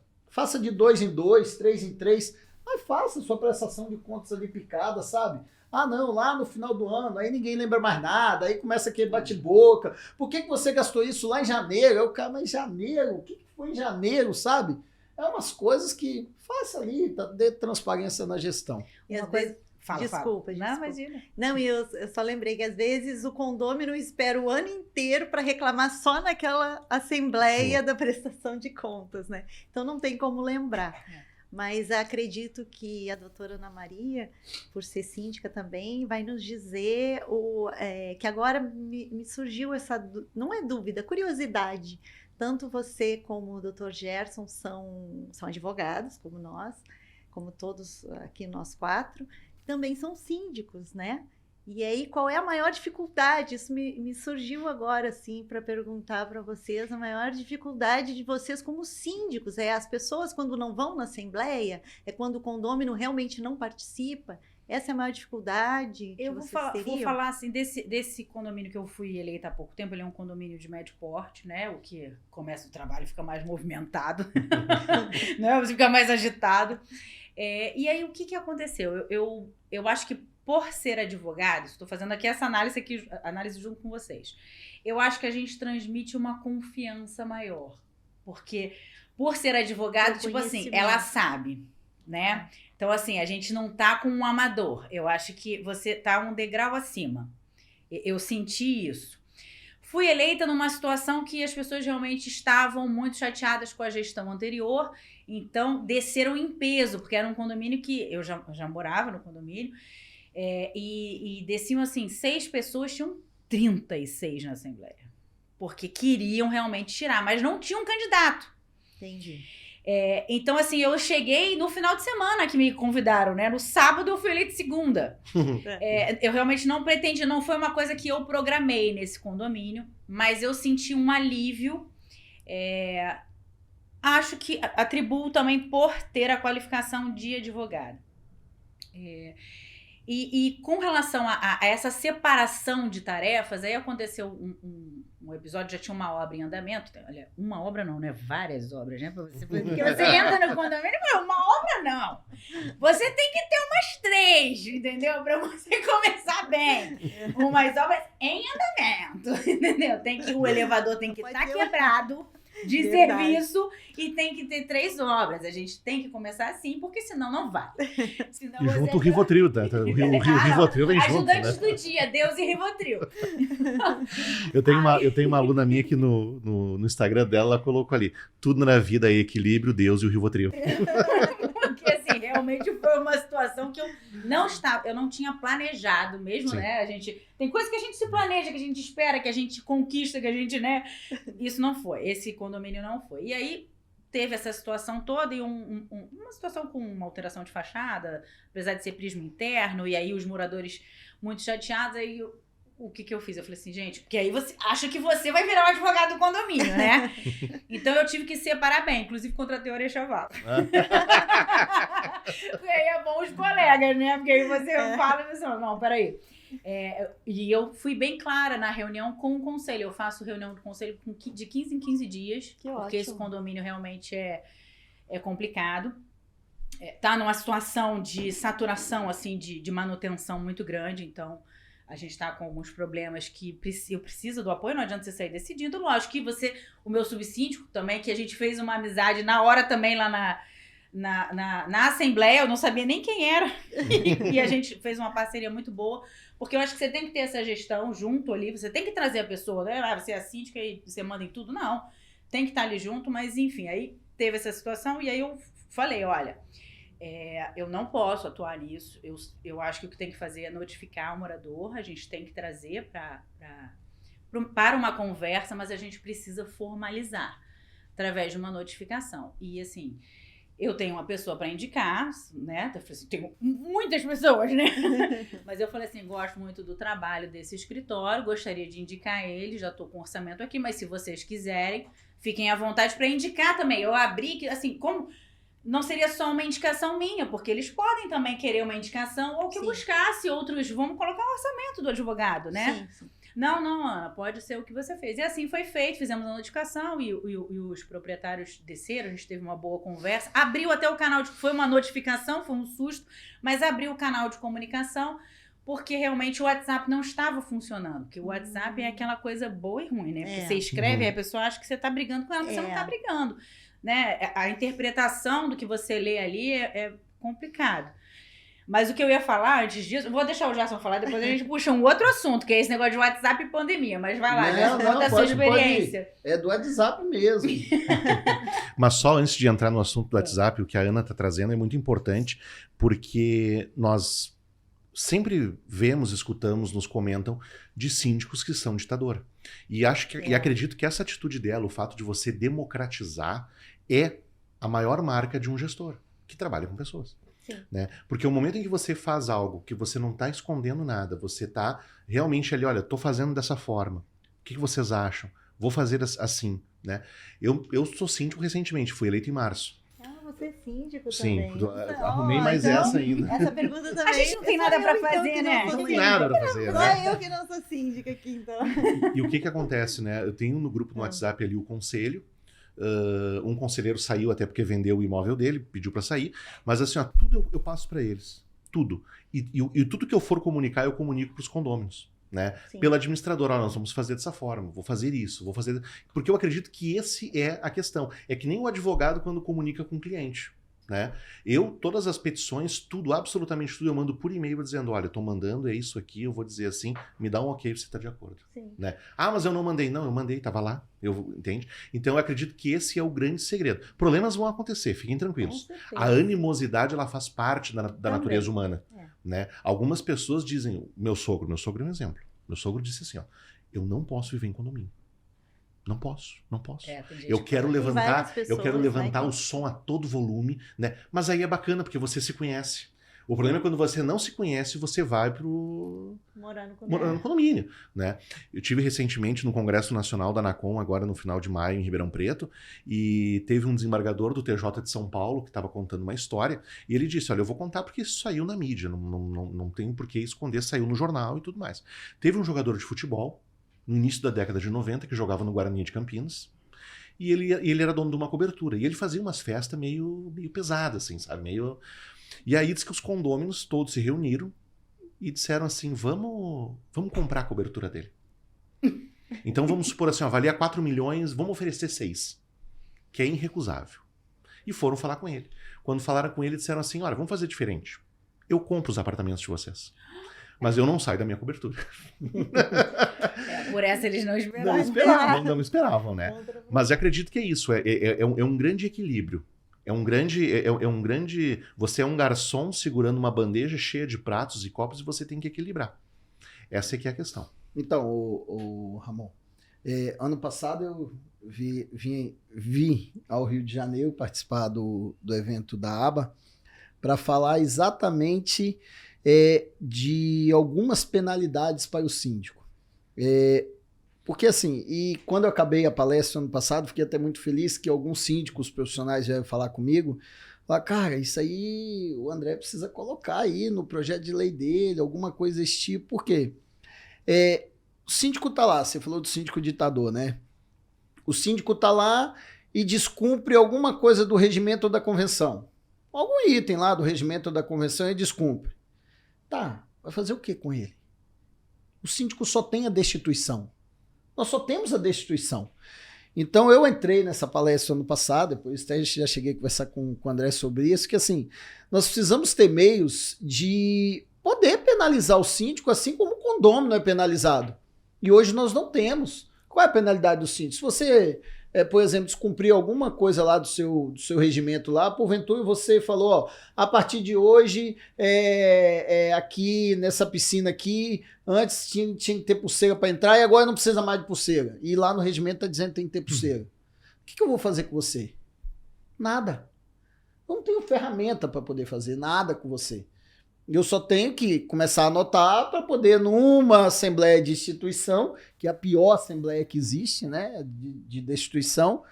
Speaker 4: de 2 em 2, 3 em 3, mas faça sua prestação de contas ali picada, sabe? Não, lá no final do ano, aí ninguém lembra mais nada, aí começa aquele bate-boca. Por que você gastou isso lá em janeiro? Aí o cara, mas em janeiro? O que foi em janeiro, sabe? É umas coisas que faça ali, dê transparência na gestão.
Speaker 3: E às vezes... Desculpa.
Speaker 1: Não, imagina.
Speaker 3: Não, e eu só lembrei que às vezes o condômino espera o ano inteiro para reclamar só naquela assembleia da prestação de contas, né? Então não tem como lembrar. Mas acredito que a doutora Ana Maria, por ser síndica também, vai nos dizer que agora me surgiu essa, não é dúvida, curiosidade. Tanto você como o doutor Gerson são advogados, como nós, como todos aqui nós 4, também são síndicos, né? E aí, qual é a maior dificuldade? Isso me surgiu agora, assim, para perguntar para vocês. A maior dificuldade de vocês como síndicos as pessoas, quando não vão na assembleia, quando o condômino realmente não participa. Essa é a maior dificuldade que vocês teriam?
Speaker 1: Vou falar, assim, desse condomínio que eu fui eleita há pouco tempo. Ele é um condomínio de médio porte, né? O que começa o trabalho fica mais movimentado, né? Você fica mais agitado. E aí, o que aconteceu? Eu acho que por ser advogado, estou fazendo aqui essa análise junto com vocês. Eu acho que a gente transmite uma confiança maior. Porque por ser advogado, tipo assim, ela sabe, né? Então, assim, a gente não tá com um amador. Eu acho que você tá um degrau acima. Eu senti isso. Fui eleita numa situação que as pessoas realmente estavam muito chateadas com a gestão anterior, então desceram em peso, porque era um condomínio que eu já morava no condomínio, e desciam assim, 6 pessoas, tinham 36 na assembleia. porque queriam realmente tirar, mas não tinha um candidato.
Speaker 3: Entendi.
Speaker 1: Então, assim, eu cheguei no final de semana que me convidaram, né? No sábado eu fui eleita segunda. Eu realmente não pretendi, não foi uma coisa que eu programei nesse condomínio, mas eu senti um alívio. Acho que atribuo também por ter a qualificação de advogado. E com relação a essa separação de tarefas, aí aconteceu um episódio, já tinha uma obra em andamento. Olha, uma obra não, né? Várias obras, né? Porque você entra no condomínio e fala, uma obra não. Você tem que ter umas 3, entendeu? Pra você começar bem. Umas obras em andamento, entendeu? O elevador tem que estar quebrado de serviço e tem que ter 3 obras. A gente tem que começar assim, porque senão não vai. Senão
Speaker 2: e junto o Rivotril, tá? O Rivotril vem junto, né?
Speaker 1: Ajudantes do dia, Deus e Rivotril.
Speaker 2: Eu tenho uma aluna minha que no Instagram dela, ela colocou ali, tudo na vida é equilíbrio, Deus e o Rivotril.
Speaker 1: Porque assim, realmente foi uma situação que eu não tinha planejado mesmo,
Speaker 2: Sim.
Speaker 1: né? Tem coisa que a gente se planeja, que a gente espera, que a gente conquista, que a gente, né? Isso não foi, esse condomínio não foi. E aí teve essa situação toda e uma situação com uma alteração de fachada, apesar de ser prisma interno, e aí os moradores muito chateados, aí o que eu fiz? Eu falei assim, gente, porque aí você acha que você vai virar o advogado do condomínio, né? Então eu tive que separar bem, inclusive contratei o Orexavá. Porque aí é bom os colegas, né? Porque aí você fala e você fala, não, peraí. E eu fui bem clara na reunião com o conselho. Eu faço reunião do conselho de 15 em 15 dias,
Speaker 3: Que
Speaker 1: porque
Speaker 3: ótimo.
Speaker 1: esse condomínio realmente é complicado. Tá numa situação de saturação, assim, de manutenção muito grande, então a gente tá com alguns problemas que eu preciso do apoio, não adianta você sair decidindo. Lógico que o meu subsíndico também, que a gente fez uma amizade na hora também lá na Assembleia, eu não sabia nem quem era, e a gente fez uma parceria muito boa, porque eu acho que você tem que ter essa gestão junto ali, você tem que trazer a pessoa, né? Você é a síndica e você manda em tudo, não. Tem que estar ali junto, mas enfim, aí teve essa situação e aí eu falei, olha, eu não posso atuar nisso, eu acho que o que tem que fazer é notificar o morador, a gente tem que trazer para uma conversa, mas a gente precisa formalizar através de uma notificação. E assim, eu tenho uma pessoa para indicar, né? Eu falei assim, tenho muitas pessoas, né? Mas eu falei assim, gosto muito do trabalho desse escritório, gostaria de indicar ele, já estou com orçamento aqui, mas se vocês quiserem, fiquem à vontade para indicar também. Eu abri, assim, como não seria só uma indicação minha, porque eles podem também querer uma indicação ou que eu buscasse outros, vamos colocar o orçamento do advogado, né?
Speaker 3: Sim.
Speaker 1: Não, Ana, pode ser o que você fez. E assim foi feito, fizemos a notificação e os proprietários desceram, a gente teve uma boa conversa. Abriu até o canal, foi uma notificação, foi um susto, mas abriu o canal de comunicação, porque realmente o WhatsApp não estava funcionando. Porque o WhatsApp é aquela coisa boa e ruim, né? Porque você escreve e a pessoa acha que você está brigando com ela, mas você não está brigando. Né? A interpretação do que você lê ali é complicado. Mas o que eu ia falar antes disso, vou deixar o Gerson falar, depois a gente puxa um outro assunto, que é esse negócio de WhatsApp e pandemia. Mas vai lá, Gerson, conta a sua experiência.
Speaker 4: É do WhatsApp mesmo.
Speaker 2: Mas só antes de entrar no assunto do WhatsApp, o que a Ana está trazendo é muito importante, porque nós sempre vemos, escutamos, nos comentam de síndicos que são ditador. E acredito que essa atitude dela, o fato de você democratizar, é a maior marca de um gestor que trabalha com pessoas.
Speaker 3: Sim.
Speaker 2: Né? Porque o momento em que você faz algo que você não está escondendo nada, você está realmente ali, olha, estou fazendo dessa forma, o que vocês acham? Vou fazer assim, né? Eu sou síndico recentemente, fui eleito em março.
Speaker 3: Você é síndico
Speaker 2: Sim,
Speaker 3: também.
Speaker 2: arrumei mais
Speaker 3: então,
Speaker 2: essa ainda.
Speaker 3: Essa pergunta também.
Speaker 1: A gente não tem nada pra fazer, né?
Speaker 2: Não tem nada pra fazer,
Speaker 3: Só
Speaker 2: né?
Speaker 3: eu que não sou síndica aqui, então.
Speaker 2: E o que acontece, né? Eu tenho no grupo no WhatsApp ali o conselho, um conselheiro saiu até porque vendeu o imóvel dele, pediu para sair, mas assim, ó, tudo eu passo para eles, tudo. E tudo que eu for comunicar, eu comunico para os condôminos, né?
Speaker 3: Sim.
Speaker 2: Pelo administrador, ó, nós vamos fazer dessa forma, vou fazer isso, vou fazer... Porque eu acredito que esse é a questão. É que nem o advogado quando comunica com o cliente. Né? Todas as petições, tudo, absolutamente tudo, eu mando por e-mail dizendo, olha, eu tô mandando, é isso aqui, eu vou dizer assim, me dá um ok, você tá de acordo.
Speaker 3: Sim.
Speaker 2: Né? Ah, mas eu não mandei. Não, eu mandei, tava lá, entende? Então eu acredito que esse é o grande segredo. Problemas vão acontecer, fiquem tranquilos. A animosidade, ela faz parte da natureza humana. Né? Algumas pessoas dizem, meu sogro é um exemplo, meu sogro disse assim, ó, eu não posso viver em condomínio. Não posso.
Speaker 1: Tem gente
Speaker 2: Eu quero
Speaker 1: que-
Speaker 2: levantar,
Speaker 3: várias pessoas,
Speaker 2: eu quero levantar
Speaker 3: né,
Speaker 2: o som a todo volume, né? Mas aí é bacana, porque você se conhece. O problema é quando você não se conhece, você vai pro
Speaker 3: morar no
Speaker 2: morar no
Speaker 3: condomínio.
Speaker 2: condomínio, né? Eu tive recentemente no Congresso Nacional da Anacom, agora no final de maio, em Ribeirão Preto, e teve um desembargador do TJ de São Paulo que estava contando uma história, e ele disse, olha, eu vou contar porque isso saiu na mídia, não tem por que esconder, saiu no jornal e tudo mais. Teve um jogador de futebol, no início da década de 90, que jogava no Guarani de Campinas, e ele era dono de uma cobertura, e ele fazia umas festas meio pesadas, assim, sabe? E aí diz que os condôminos todos se reuniram e disseram assim, vamos comprar a cobertura dele. Então vamos supor assim, ó, valia 4 milhões, vamos oferecer 6, que é irrecusável. E foram falar com ele. Quando falaram com ele, disseram assim, olha, vamos fazer diferente. Eu compro os apartamentos de vocês, mas eu não saio da minha cobertura.
Speaker 1: Por essa eles não esperavam.
Speaker 2: Não esperavam, né? Mas eu acredito que é isso, é um grande equilíbrio. É um grande. Você é um garçom segurando uma bandeja cheia de pratos e copos e você tem que equilibrar. Essa é que é a questão.
Speaker 4: Então, o Ramon, ano passado eu vim ao Rio de Janeiro participar do evento da ABA para falar exatamente de algumas penalidades para o síndico. Porque assim, e quando eu acabei a palestra ano passado, fiquei até muito feliz que alguns síndicos profissionais vieram falar comigo, falaram, cara, isso aí o André precisa colocar aí no projeto de lei dele, alguma coisa desse tipo, por quê? O síndico tá lá, você falou do síndico ditador, né? O síndico tá lá e descumpre alguma coisa do regimento ou da convenção. Algum item lá do regimento ou da convenção e descumpre. Tá, vai fazer o que com ele? O síndico só tem a destituição. Nós só temos a destituição. Então eu entrei nessa palestra ano passado, depois até já cheguei a conversar com o André sobre isso, que assim, nós precisamos ter meios de poder penalizar o síndico, assim como o condômino é penalizado. E hoje nós não temos. Qual é a penalidade do síndico? Se você, por exemplo, descumprir alguma coisa lá do seu regimento lá, porventura você falou, ó, a partir de hoje, aqui nessa piscina aqui, antes tinha que ter pulseira para entrar e agora não precisa mais de pulseira. E lá no regimento está dizendo que tem que ter pulseira. O que eu vou fazer com você? Nada. Eu não tenho ferramenta para poder fazer nada com você. Eu só tenho que começar a anotar para poder, numa assembleia de instituição, que é a pior assembleia que existe, né, de destituição,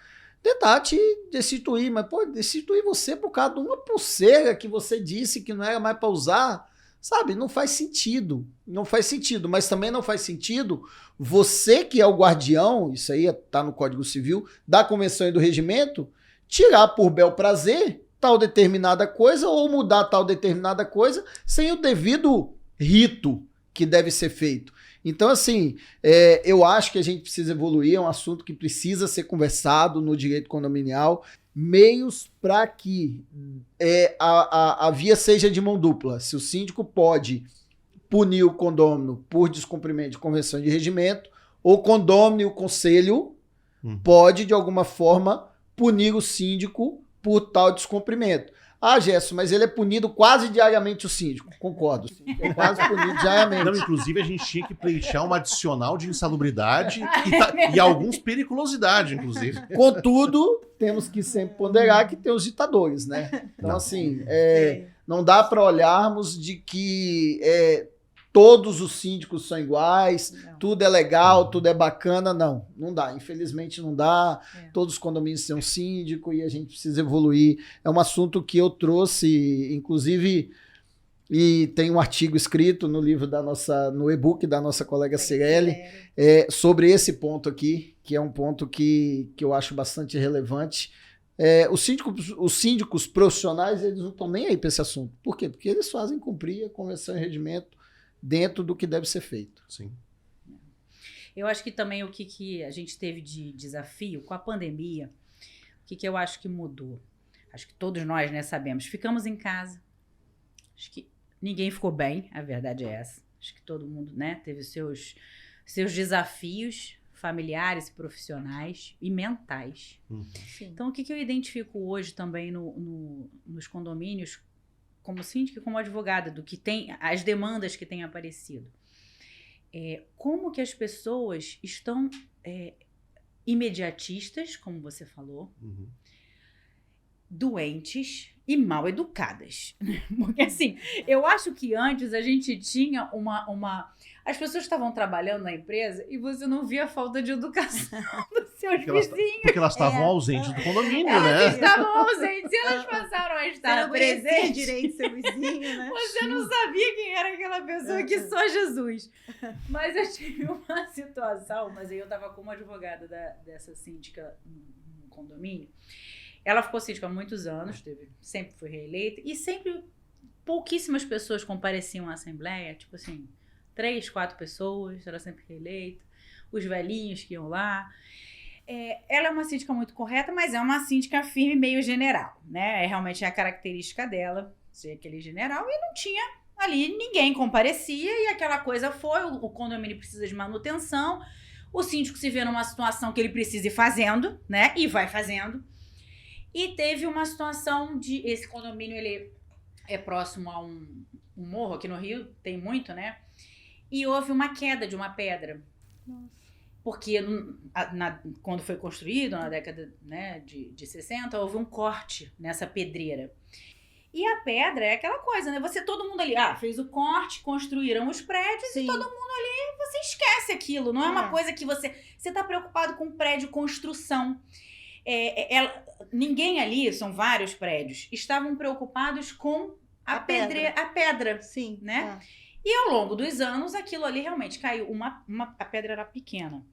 Speaker 4: tentar te destituir. Mas, pô, destituir você por causa de uma pulseira que você disse que não era mais para usar, sabe? Não faz sentido. Não faz sentido. Mas também não faz sentido você, que é o guardião, isso aí está no Código Civil, da Convenção e do Regimento, tirar por bel prazer tal determinada coisa ou mudar tal determinada coisa sem o devido rito que deve ser feito. Então, assim, eu acho que a gente precisa evoluir, é um assunto que precisa ser conversado no direito condominial, meios para que a via seja de mão dupla. Se o síndico pode punir o condômino por descumprimento de convenção de regimento, o condômino e o conselho pode, de alguma forma, punir o síndico por tal descumprimento. Ah, Gerson, mas ele é punido quase diariamente, o síndico. Concordo. É quase punido diariamente.
Speaker 2: Não, inclusive a gente tinha que pleitear um adicional de insalubridade e alguns periculosidade, inclusive.
Speaker 4: Contudo, temos que sempre ponderar que tem os ditadores, né? Então,
Speaker 2: Não.
Speaker 4: assim, não dá para olharmos de que todos os síndicos são iguais,
Speaker 3: Não.
Speaker 4: tudo é legal, tudo é bacana. Não dá. Infelizmente não dá. Todos os condomínios têm um síndico e a gente precisa evoluir. É um assunto que eu trouxe, inclusive, e tem um artigo escrito no livro no e-book da nossa colega Cirelli, sobre esse ponto aqui, que é um ponto que eu acho bastante relevante. Os síndicos profissionais, eles não estão nem aí para esse assunto. Por quê? Porque eles fazem cumprir a convenção e regimento dentro do que deve ser feito.
Speaker 2: Sim.
Speaker 1: Eu acho que também o que a gente teve de desafio com a pandemia, o que eu acho que mudou? Acho que todos nós, né, sabemos. Ficamos em casa. Acho que ninguém ficou bem, a verdade é essa. Acho que todo mundo, né, teve seus desafios familiares, profissionais e mentais.
Speaker 3: Sim.
Speaker 1: Então, o que eu identifico hoje também nos condomínios, como síndica e como advogada, do que tem, as demandas que têm aparecido. Como que as pessoas estão imediatistas, como você falou,
Speaker 2: Uhum.
Speaker 1: doentes e mal educadas. Porque assim, eu acho que antes a gente tinha as pessoas estavam trabalhando na empresa e você não via a falta de educação dos seus vizinhos.
Speaker 2: Porque elas estavam ausentes do condomínio,
Speaker 1: Elas
Speaker 2: né?
Speaker 1: estavam ausentes e elas passaram a
Speaker 3: Você
Speaker 1: estar
Speaker 3: não conhecia
Speaker 1: presentes.
Speaker 3: direito seu vizinho, né?
Speaker 1: Você não sabia quem era aquela pessoa que só Jesus. Mas eu tive uma situação, mas aí eu estava como advogada dessa síndica no condomínio. Ela ficou síndica há muitos anos, sempre foi reeleita, e sempre pouquíssimas pessoas compareciam à Assembleia, tipo assim, 3, 4 pessoas, ela sempre reeleita, os velhinhos que iam lá. Ela é uma síndica muito correta, mas é uma síndica firme, meio general, né? Realmente é a característica dela, ser aquele general, e não tinha ali, ninguém comparecia, e aquela coisa foi, o condomínio precisa de manutenção, o síndico se vê numa situação que ele precisa ir fazendo, né? E vai fazendo. E teve uma situação esse condomínio, ele é próximo a um morro aqui no Rio, tem muito, né? E houve uma queda de uma pedra.
Speaker 3: Nossa.
Speaker 1: Porque quando foi construído, na década, né, de 60, houve um corte nessa pedreira. E a pedra é aquela coisa, né? Todo mundo ali, fez o corte, construíram os prédios. Sim. E todo mundo ali, você esquece aquilo. Não é uma coisa que você tá preocupado com prédio, construção. Ninguém ali, são vários prédios, estavam preocupados com a pedra.
Speaker 3: Sim.
Speaker 1: Né? E ao longo dos anos, aquilo ali realmente caiu. A pedra era pequena.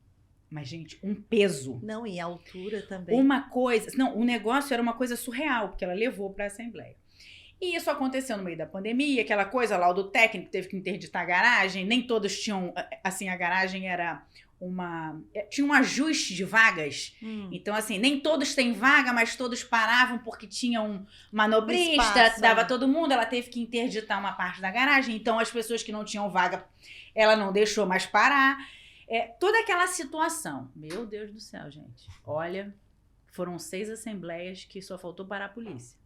Speaker 1: Mas, gente, um peso.
Speaker 3: Não, e a altura também.
Speaker 1: Uma coisa... Não, o negócio era uma coisa surreal, porque ela levou para a Assembleia. E isso aconteceu no meio da pandemia, aquela coisa lá, o do técnico teve que interditar a garagem, nem todos tinham... Assim, a garagem era tinha um ajuste de vagas. Então, assim, nem todos têm vaga, mas todos paravam porque tinha um manobrista, dava todo mundo, ela teve que interditar uma parte da garagem, então as pessoas que não tinham vaga, ela não deixou mais parar. Toda aquela situação. Meu Deus do céu, gente. Olha, foram 6 assembleias que só faltou parar a polícia.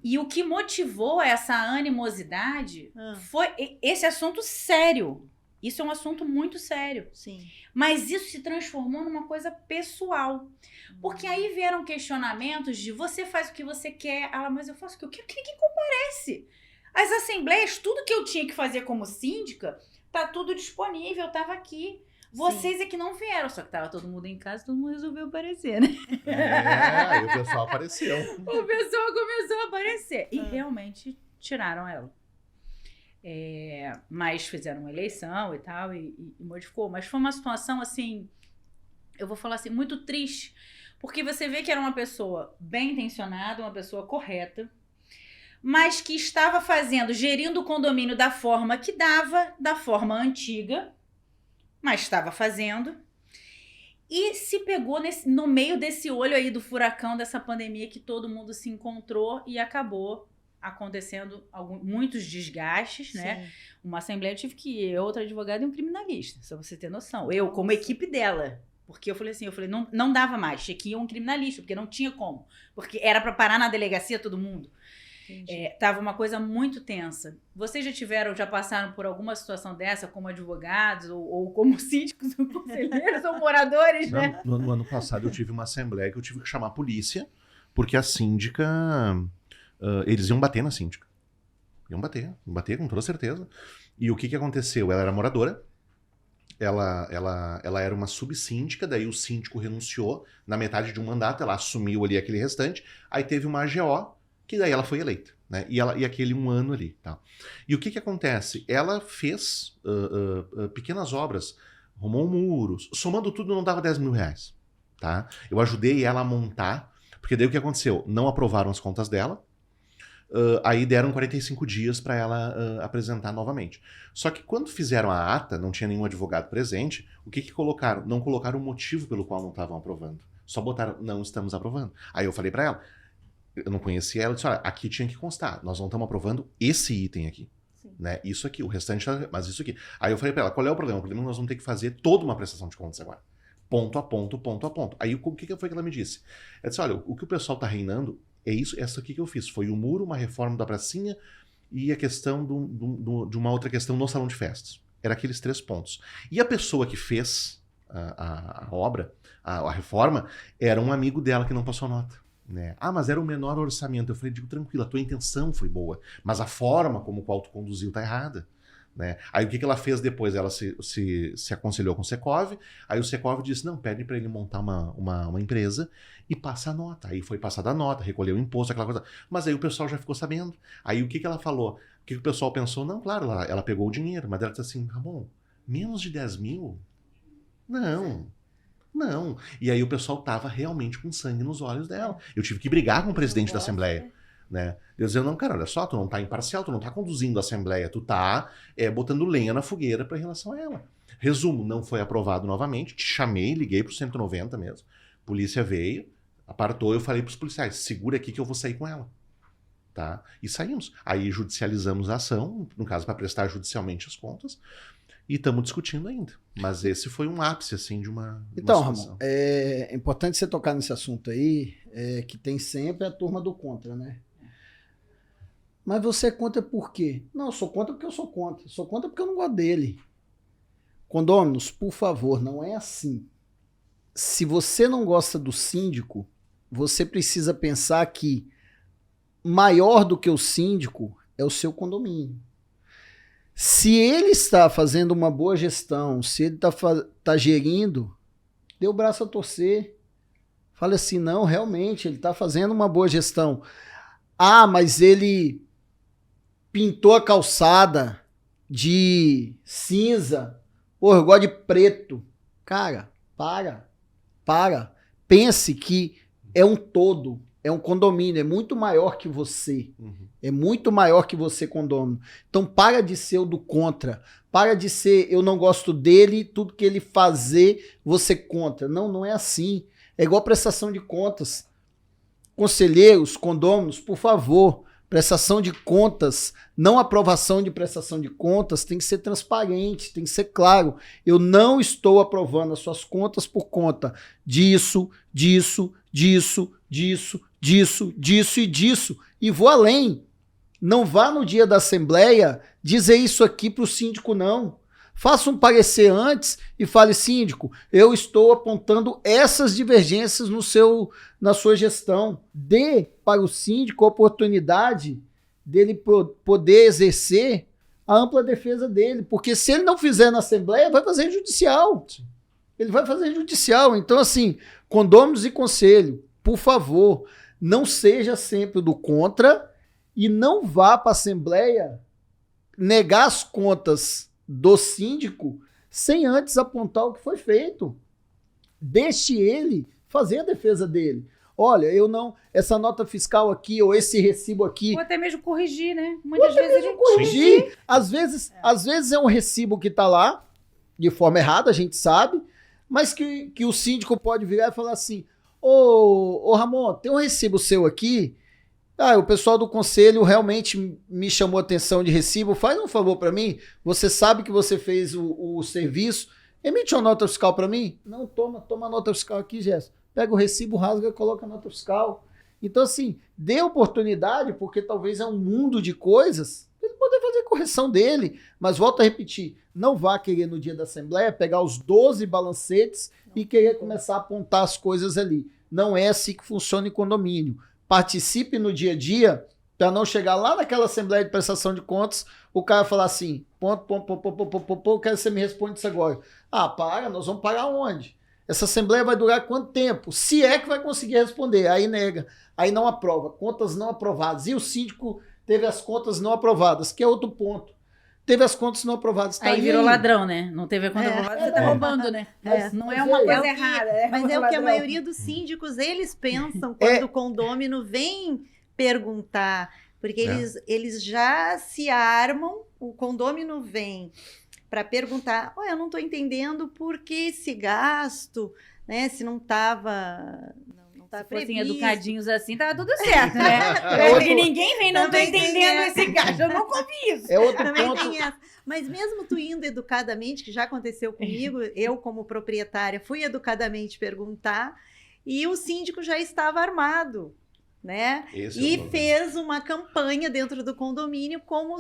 Speaker 1: E o que motivou essa animosidade foi esse assunto sério. Isso é um assunto muito sério.
Speaker 3: Sim. Mas
Speaker 1: isso se transformou numa coisa pessoal. Porque aí vieram questionamentos de você faz o que você quer. Mas eu faço o que eu quero, que ninguém comparece. As assembleias, tudo que eu tinha que fazer como síndica, tá tudo disponível, tava aqui. Vocês é que não vieram, só que tava todo mundo em casa, todo mundo resolveu aparecer, né?
Speaker 2: Aí o pessoal apareceu.
Speaker 1: O pessoal começou a aparecer. E realmente tiraram ela. Mas fizeram uma eleição e tal, e modificou. Mas foi uma situação, assim, eu vou falar assim, muito triste. Porque você vê que era uma pessoa bem intencionada, uma pessoa correta, mas que estava gerindo o condomínio da forma que dava, da forma antiga, mas estava fazendo, e se pegou no meio desse olho aí do furacão, dessa pandemia que todo mundo se encontrou e acabou acontecendo muitos desgastes, né? Sim. Uma assembleia, eu tive que ir, outra advogada e um criminalista, só você ter noção. Eu, como equipe dela, porque eu falei assim, não dava mais, tinha que ir um criminalista, porque não tinha como, porque era para parar na delegacia todo mundo. Tava uma coisa muito tensa. Vocês já passaram por alguma situação dessa como advogados ou como síndicos ou conselheiros ou moradores, né?
Speaker 2: No ano passado eu tive uma assembleia que eu tive que chamar a polícia, porque a síndica... eles iam bater na síndica. Iam bater com toda certeza. E o que aconteceu? Ela era moradora, ela era uma subsíndica, daí o síndico renunciou na metade de um mandato, ela assumiu ali aquele restante, aí teve uma AGO, que daí ela foi eleita, né? E aquele 1 ano ali, tá? E o que acontece? Ela fez pequenas obras, arrumou muros, somando tudo não dava 10 mil reais, tá? Eu ajudei ela a montar, porque daí o que aconteceu? Não aprovaram as contas dela, aí deram 45 dias para ela apresentar novamente. Só que quando fizeram a ata, não tinha nenhum advogado presente, o que colocaram? Não colocaram o motivo pelo qual não estavam aprovando. Só botaram, não estamos aprovando. Aí eu falei para ela, eu não conhecia ela, eu disse, olha, aqui tinha que constar, nós não estamos aprovando esse item aqui. Né? Isso aqui, o restante, mas isso aqui. Aí eu falei para ela, qual é o problema? O problema é que nós vamos ter que fazer toda uma prestação de contas agora. Ponto a ponto, ponto a ponto. Aí o que foi que ela me disse? Ela disse, olha, o que o pessoal está reinando é isso, essa aqui que eu fiz. Foi o muro, uma reforma da pracinha e a questão de uma outra questão no salão de festas. Era aqueles 3 pontos. E a pessoa que fez a obra, a reforma, era um amigo dela que não passou nota. Né? Ah, mas era o menor orçamento. Eu falei, digo, tranquilo, a tua intenção foi boa, mas a forma como o qual tu conduziu tá errada. Né? Aí o que ela fez depois? Ela se aconselhou com o Secov, aí o Secov disse, não, pede para ele montar uma empresa e passa a nota. Aí foi passada a nota, recolheu o imposto, aquela coisa. Mas aí o pessoal já ficou sabendo. Aí o que ela falou? O que o pessoal pensou? Não, claro, ela pegou o dinheiro, mas ela disse assim, Ramon, menos de 10 mil? Não. E aí o pessoal tava realmente com sangue nos olhos dela. Eu tive que brigar com o presidente da Assembleia. Né? Eu dizia, não, cara, olha só, tu não tá imparcial, tu não tá conduzindo a Assembleia, tu tá botando lenha na fogueira para relação a ela. Resumo, não foi aprovado novamente, te chamei, liguei pro 190 mesmo. Polícia veio, apartou, eu falei pros policiais, segura aqui que eu vou sair com ela. Tá? E saímos. Aí judicializamos a ação, no caso para prestar judicialmente as contas, e estamos discutindo ainda. Mas esse foi um ápice, assim, de uma
Speaker 4: Então,
Speaker 2: situação.
Speaker 4: Ramon, é importante você tocar nesse assunto aí, que tem sempre a turma do contra, né? Mas você é contra por quê? Não, eu sou contra porque eu sou contra. Sou contra porque eu não gosto dele. Condôminos, por favor, não é assim. Se você não gosta do síndico, você precisa pensar que maior do que o síndico é o seu condomínio. Se ele está fazendo uma boa gestão, se ele está gerindo, dê o braço a torcer. Fale assim, não, realmente, ele está fazendo uma boa gestão. Ah, mas ele pintou a calçada de cinza. Pô, eu gosto de preto. Cara, para. Pense que é um todo. É um condomínio, é muito maior que você. É muito maior que você, condomínio. Então para de ser o do contra. Para de ser, eu não gosto dele, tudo que ele fazer, você contra. Não é assim. É igual prestação de contas. Conselheiros, condôminos, por favor, prestação de contas, não aprovação de prestação de contas, tem que ser transparente, tem que ser claro. Eu não estou aprovando as suas contas por conta disso e disso. E vou além. Não vá no dia da Assembleia dizer isso aqui para o síndico, não. Faça um parecer antes e fale, síndico, eu estou apontando essas divergências na sua gestão. Dê para o síndico a oportunidade dele poder exercer a ampla defesa dele, porque se ele não fizer na Assembleia, vai fazer judicial. Ele vai fazer judicial. Então, assim, condôminos e conselho, por favor, não seja sempre do contra e não vá para a Assembleia negar as contas do síndico sem antes apontar o que foi feito. Deixe ele fazer a defesa dele. Olha, essa nota fiscal aqui ou esse recibo aqui.
Speaker 1: Ou até mesmo corrigir, né? Muitas vezes a gente
Speaker 4: corrigir. Às vezes é um recibo que está lá de forma errada, a gente sabe, mas que o síndico pode virar e falar assim, ô Ramon, tem um recibo seu aqui, o pessoal do conselho realmente me chamou a atenção de recibo, faz um favor para mim, você sabe que você fez o serviço, emite uma nota fiscal para mim? Não, toma a nota fiscal aqui, Jéssica. Pega o recibo, rasga e coloca a nota fiscal. Então, assim, dê oportunidade, porque talvez é um mundo de coisas, ele poder fazer correção dele, mas volto a repetir, não vá querer no dia da Assembleia pegar os 12 balancetes e querer começar a apontar as coisas ali. Não é assim que funciona em condomínio. Participe no dia a dia para não chegar lá naquela Assembleia de Prestação de Contas, o cara falar assim, ponto, quero que você me responda isso agora. Nós vamos parar onde? Essa Assembleia vai durar quanto tempo? Se é que vai conseguir responder. Aí nega, aí não aprova. Contas não aprovadas. E o síndico teve as contas não aprovadas, que é outro ponto. Teve as contas não aprovadas.
Speaker 1: Aí virou ladrão, né? Não teve a conta aprovada, você tá roubando, né? Não é uma coisa errada.
Speaker 3: Mas é o que a maioria dos síndicos, eles pensam quando o condômino vem perguntar, porque eles já se armam, o condômino vem para perguntar, eu não estou entendendo por que esse gasto, né? Se não estava...
Speaker 1: Se fossem educadinhos assim, tava tudo certo, né? Porque ninguém vem, não tô entendendo esse gasto, eu nunca ouvi isso.
Speaker 4: É outro
Speaker 3: também
Speaker 4: ponto.
Speaker 3: Tem essa. Mas mesmo tu indo educadamente, que já aconteceu comigo, eu como proprietária fui educadamente perguntar, e o síndico já estava armado, né? E fez uma campanha dentro do condomínio, como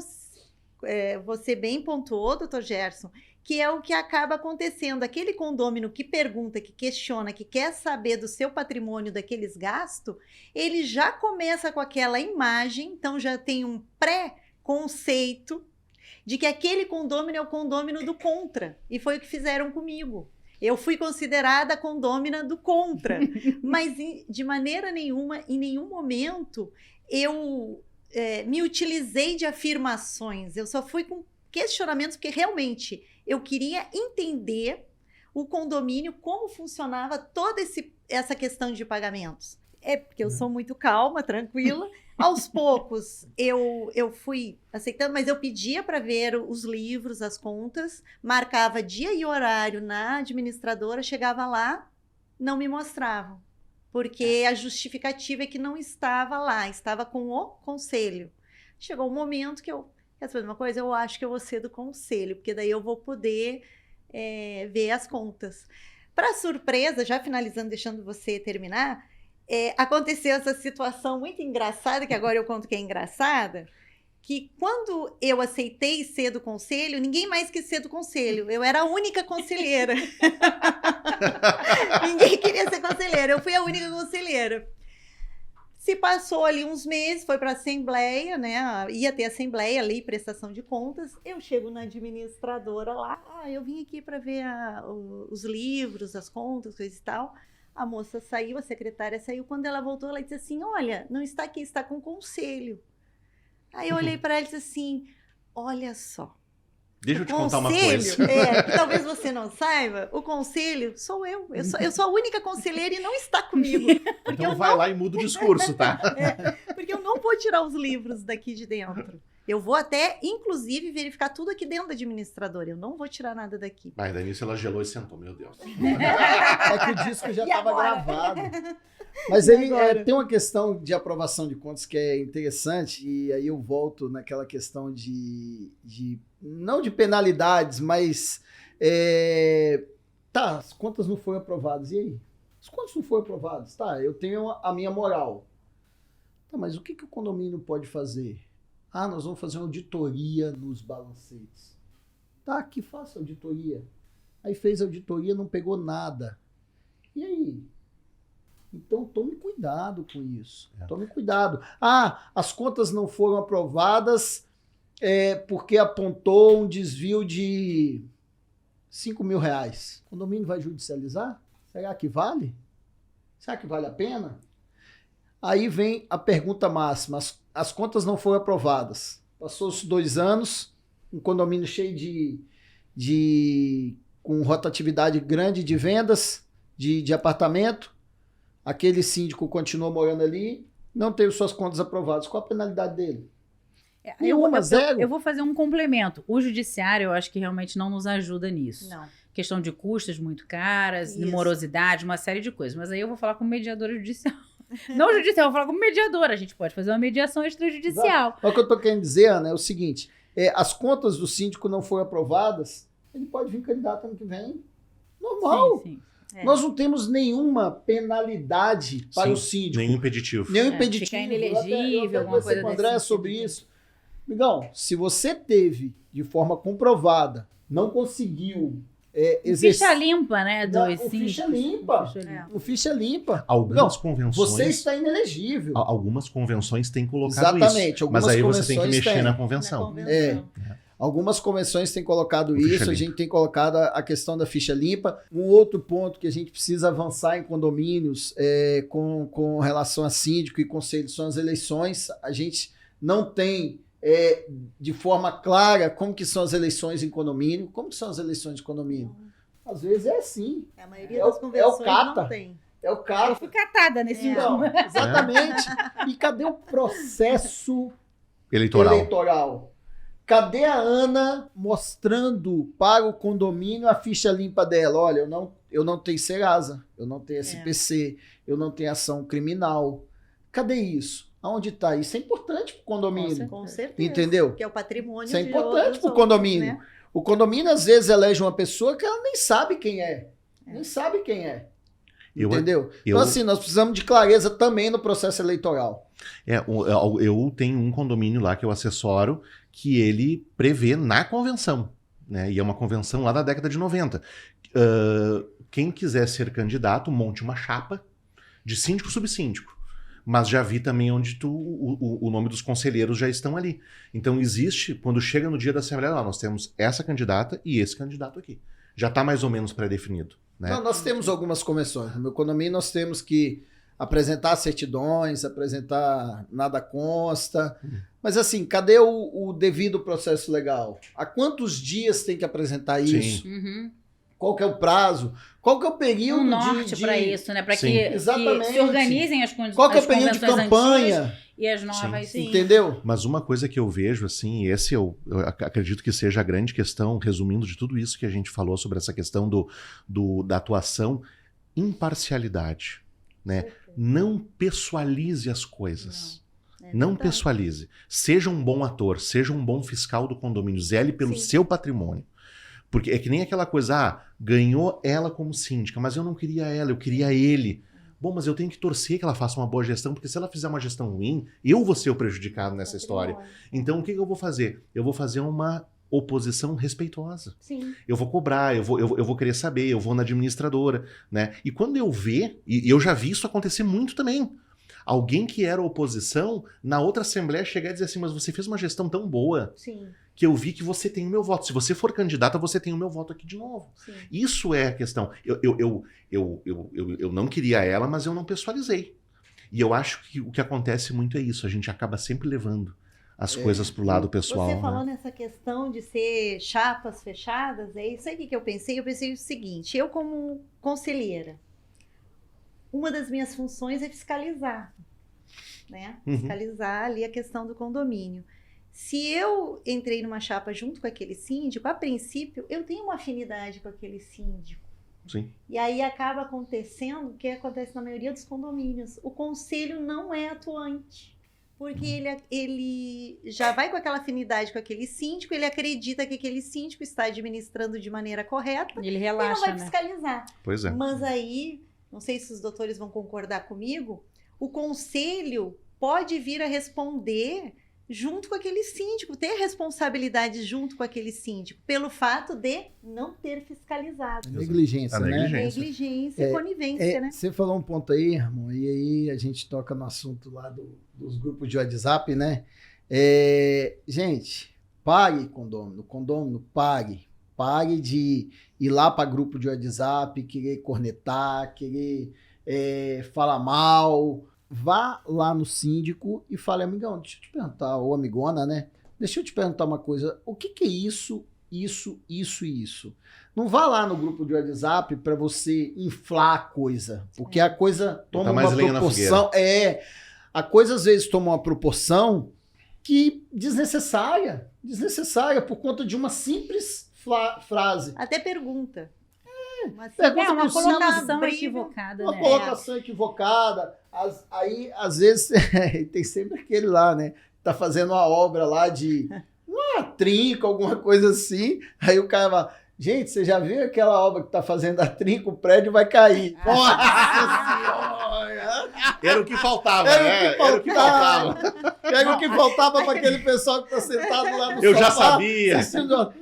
Speaker 3: você bem pontuou, doutor Gerson, que é o que acaba acontecendo. Aquele condômino que pergunta, que questiona, que quer saber do seu patrimônio, daqueles gastos, ele já começa com aquela imagem, então já tem um pré-conceito de que aquele condômino é o condômino do contra. E foi o que fizeram comigo. Eu fui considerada a condômina do contra, mas de maneira nenhuma, em nenhum momento, eu me utilizei de afirmações. Eu só fui com questionamentos, porque realmente eu queria entender o condomínio, como funcionava toda essa questão de pagamentos. É porque eu sou muito calma, tranquila. Aos poucos eu fui aceitando, mas eu pedia para ver os livros, as contas, marcava dia e horário na administradora, chegava lá, não me mostravam, porque a justificativa é que não estava lá, estava com o conselho. Chegou um momento que quer saber uma coisa? Eu acho que eu vou ser do conselho, porque daí eu vou poder ver as contas. Para surpresa, já finalizando, deixando você terminar, aconteceu essa situação muito engraçada, que agora eu conto que é engraçada, que quando eu aceitei ser do conselho, ninguém mais quis ser do conselho. Eu era a única conselheira. Ninguém queria ser conselheira, eu fui a única conselheira. Se passou ali uns meses, foi para a assembleia, né? Ia ter assembleia, lei, prestação de contas. Eu chego na administradora lá, eu vim aqui para ver os livros, as contas, coisa e tal. A moça saiu, a secretária saiu. Quando ela voltou, ela disse assim: olha, não está aqui, está com o conselho. Aí eu olhei para ela e disse assim: olha só.
Speaker 2: Deixa eu te contar uma coisa.
Speaker 3: Que talvez você não saiba, o conselho sou eu. Eu sou a única conselheira e não está comigo.
Speaker 2: Então vai lá e muda o discurso, tá?
Speaker 3: Porque eu não vou tirar os livros daqui de dentro. Eu vou até, inclusive, verificar tudo aqui dentro da administradora. Eu não vou tirar nada daqui.
Speaker 2: Mas daí nisso ela gelou e sentou, meu Deus.
Speaker 4: É que o disco já estava gravado. Mas aí tem uma questão de aprovação de contas que é interessante, e aí eu volto naquela questão de não de penalidades, mas as contas não foram aprovadas, e aí? As contas não foram aprovadas, eu tenho a minha moral. Mas o que o condomínio pode fazer? Nós vamos fazer uma auditoria nos balancetes. Que faça auditoria. Aí fez a auditoria, não pegou nada. E aí? Então, tome cuidado com isso. Tome cuidado. As contas não foram aprovadas porque apontou um desvio de R$5.000. O condomínio vai judicializar? Será que vale? Será que vale a pena? Aí vem a pergunta máxima. As contas não foram aprovadas. Passou-se 2 anos, um condomínio cheio com rotatividade grande de vendas, de apartamento. Aquele síndico continuou morando ali, não teve suas contas aprovadas. Qual a penalidade dele? Zero.
Speaker 1: Eu vou fazer um complemento. O judiciário, eu acho que realmente não nos ajuda nisso.
Speaker 3: Não.
Speaker 1: Questão de custas muito caras,
Speaker 3: Isso.
Speaker 1: morosidade, uma série de coisas. Mas aí eu vou falar com mediadora judicial. Não judicial, eu vou falar com mediadora. A gente pode fazer uma mediação extrajudicial.
Speaker 4: O que eu estou querendo dizer, Ana, é o seguinte: as contas do síndico não foram aprovadas, ele pode vir candidato ano que vem. Normal.
Speaker 1: Sim.
Speaker 4: Nós não temos nenhuma penalidade para o síndico.
Speaker 2: Nenhum impeditivo.
Speaker 4: Nenhum impeditivo.
Speaker 1: Ficar inelegível, alguma coisa
Speaker 4: com o André
Speaker 1: desse
Speaker 4: sobre
Speaker 1: tipo.
Speaker 4: isso. Migão, se você teve de forma comprovada, não conseguiu exercer...
Speaker 1: Ficha limpa, né?
Speaker 4: Ficha limpa. O ficha limpa.
Speaker 2: Algumas convenções...
Speaker 4: Você está inelegível.
Speaker 2: Algumas convenções têm colocado
Speaker 4: Exatamente,
Speaker 2: isso.
Speaker 4: algumas
Speaker 2: Mas aí você tem que
Speaker 4: convenções
Speaker 2: mexer
Speaker 4: têm.
Speaker 2: na convenção.
Speaker 4: Algumas convenções têm colocado
Speaker 2: Ficha
Speaker 4: isso,
Speaker 2: limpa.
Speaker 4: a gente tem colocado a questão da ficha limpa. Um outro ponto que a gente precisa avançar em condomínios com relação a síndico e conselho são as eleições. A gente não tem de forma clara como que são as eleições em condomínio. Como que são as eleições de condomínio? Às vezes é assim.
Speaker 3: A maioria das convenções
Speaker 4: cata.
Speaker 3: não tem.
Speaker 4: É o cara.
Speaker 1: Eu fui catada nesse último.
Speaker 4: Exatamente. E cadê o processo
Speaker 2: Eleitoral.
Speaker 4: Cadê a Ana mostrando para o condomínio a ficha limpa dela? Olha, eu não tenho Serasa, eu não tenho SPC, eu não tenho ação criminal. Cadê isso? Aonde está? Isso é importante para o condomínio.
Speaker 3: Com certeza.
Speaker 4: Entendeu?
Speaker 3: Que é o patrimônio
Speaker 4: Isso é
Speaker 3: de
Speaker 4: importante para o
Speaker 3: outros,
Speaker 4: condomínio.
Speaker 3: né?
Speaker 4: O condomínio, às vezes, elege uma pessoa que ela nem sabe quem é. Nem sabe quem é. Entendeu? Então, assim, nós precisamos de clareza também no processo eleitoral.
Speaker 2: Eu tenho um condomínio lá que eu assessoro que ele prevê na convenção. né? E é uma convenção lá da década de 90. Quem quiser ser candidato, monte uma chapa de síndico subsíndico. Mas já vi também onde o nome dos conselheiros já estão ali. Então existe, quando chega no dia da Assembleia, nós temos essa candidata e esse candidato aqui. Já está mais ou menos pré-definido. Né?
Speaker 4: Não, nós temos algumas convenções. No Economia nós temos que apresentar certidões, apresentar nada consta. Mas assim, cadê o devido processo legal? Há quantos dias tem que apresentar isso?
Speaker 1: Uhum.
Speaker 4: Qual que é o prazo? Qual que é o período
Speaker 1: norte para isso, né? Para que
Speaker 4: exatamente.
Speaker 1: se organizem as condições.
Speaker 4: Qual que é o período de campanha?
Speaker 1: E as novas, sim.
Speaker 4: Entendeu?
Speaker 2: Mas uma coisa que eu vejo, assim, esse eu acredito que seja a grande questão, resumindo de tudo isso que a gente falou sobre essa questão da atuação, imparcialidade, né? Não pessoalize as coisas. Não pessoalize. Seja um bom ator, seja um bom fiscal do condomínio, zele pelo seu patrimônio. Porque é que nem aquela coisa, ganhou ela como síndica, mas eu não queria ela, eu queria ele. Bom, mas eu tenho que torcer que ela faça uma boa gestão, porque se ela fizer uma gestão ruim, eu vou ser o prejudicado nessa história. Então, o que eu vou fazer? Eu vou fazer uma oposição respeitosa.
Speaker 3: Sim.
Speaker 2: Eu vou cobrar, eu vou querer saber, eu vou na administradora, né? E quando eu ver, e eu já vi isso acontecer muito também, alguém que era oposição, na outra assembleia chegar e dizer assim, mas você fez uma gestão tão boa que eu vi que você tem o meu voto. Se você for candidata, você tem o meu voto aqui de novo.
Speaker 3: Sim.
Speaker 2: Isso é a questão. Eu não queria ela, mas eu não pessoalizei. E eu acho que o que acontece muito é isso. A gente acaba sempre levando as coisas pro lado pessoal.
Speaker 3: Você falou nessa questão de ser chapas fechadas, é isso aí que eu pensei. Eu pensei o seguinte, eu como conselheira, uma das minhas funções é fiscalizar, né? Fiscalizar ali a questão do condomínio. Se eu entrei numa chapa junto com aquele síndico, a princípio, eu tenho uma afinidade com aquele síndico.
Speaker 2: Sim.
Speaker 3: E aí acaba acontecendo o que acontece na maioria dos condomínios. O conselho não é atuante. Porque ele já vai com aquela afinidade com aquele síndico, ele acredita que aquele síndico está administrando de maneira correta.
Speaker 1: Ele relaxa,
Speaker 3: não vai fiscalizar.
Speaker 2: Pois é.
Speaker 3: Mas aí, não sei se os doutores vão concordar comigo, o conselho pode vir a responder junto com aquele síndico, ter responsabilidade junto com aquele síndico, pelo fato de não ter fiscalizado.
Speaker 4: Negligência, né?
Speaker 3: Negligência e conivência, né?
Speaker 4: Você falou um ponto aí, irmão, e aí a gente toca no assunto lá dos grupos de WhatsApp, né? Gente, pague condômino, pague. Pague de ir lá para grupo de WhatsApp, querer cornetar, querer falar mal. Vá lá no síndico e fale, amigão, deixa eu te perguntar, ou amigona, né? Deixa eu te perguntar uma coisa, o que é isso, isso e isso? Não vá lá no grupo de WhatsApp para você inflar a coisa, porque a coisa toma uma proporção... A coisa às vezes toma uma proporção que desnecessária por conta de uma simples frase.
Speaker 3: Até pergunta.
Speaker 1: Uma colocação equivocada.
Speaker 4: Uma colocação equivocada. Aí, às vezes, tem sempre aquele lá, né? Tá fazendo uma obra lá de uma trinca, alguma coisa assim. Aí o cara vai, gente, você já viu aquela obra que tá fazendo a trinca? O prédio vai cair. Nossa Senhora!
Speaker 2: Era o que faltava,
Speaker 4: Era o que faltava para aquele pessoal que tá sentado lá no sofá.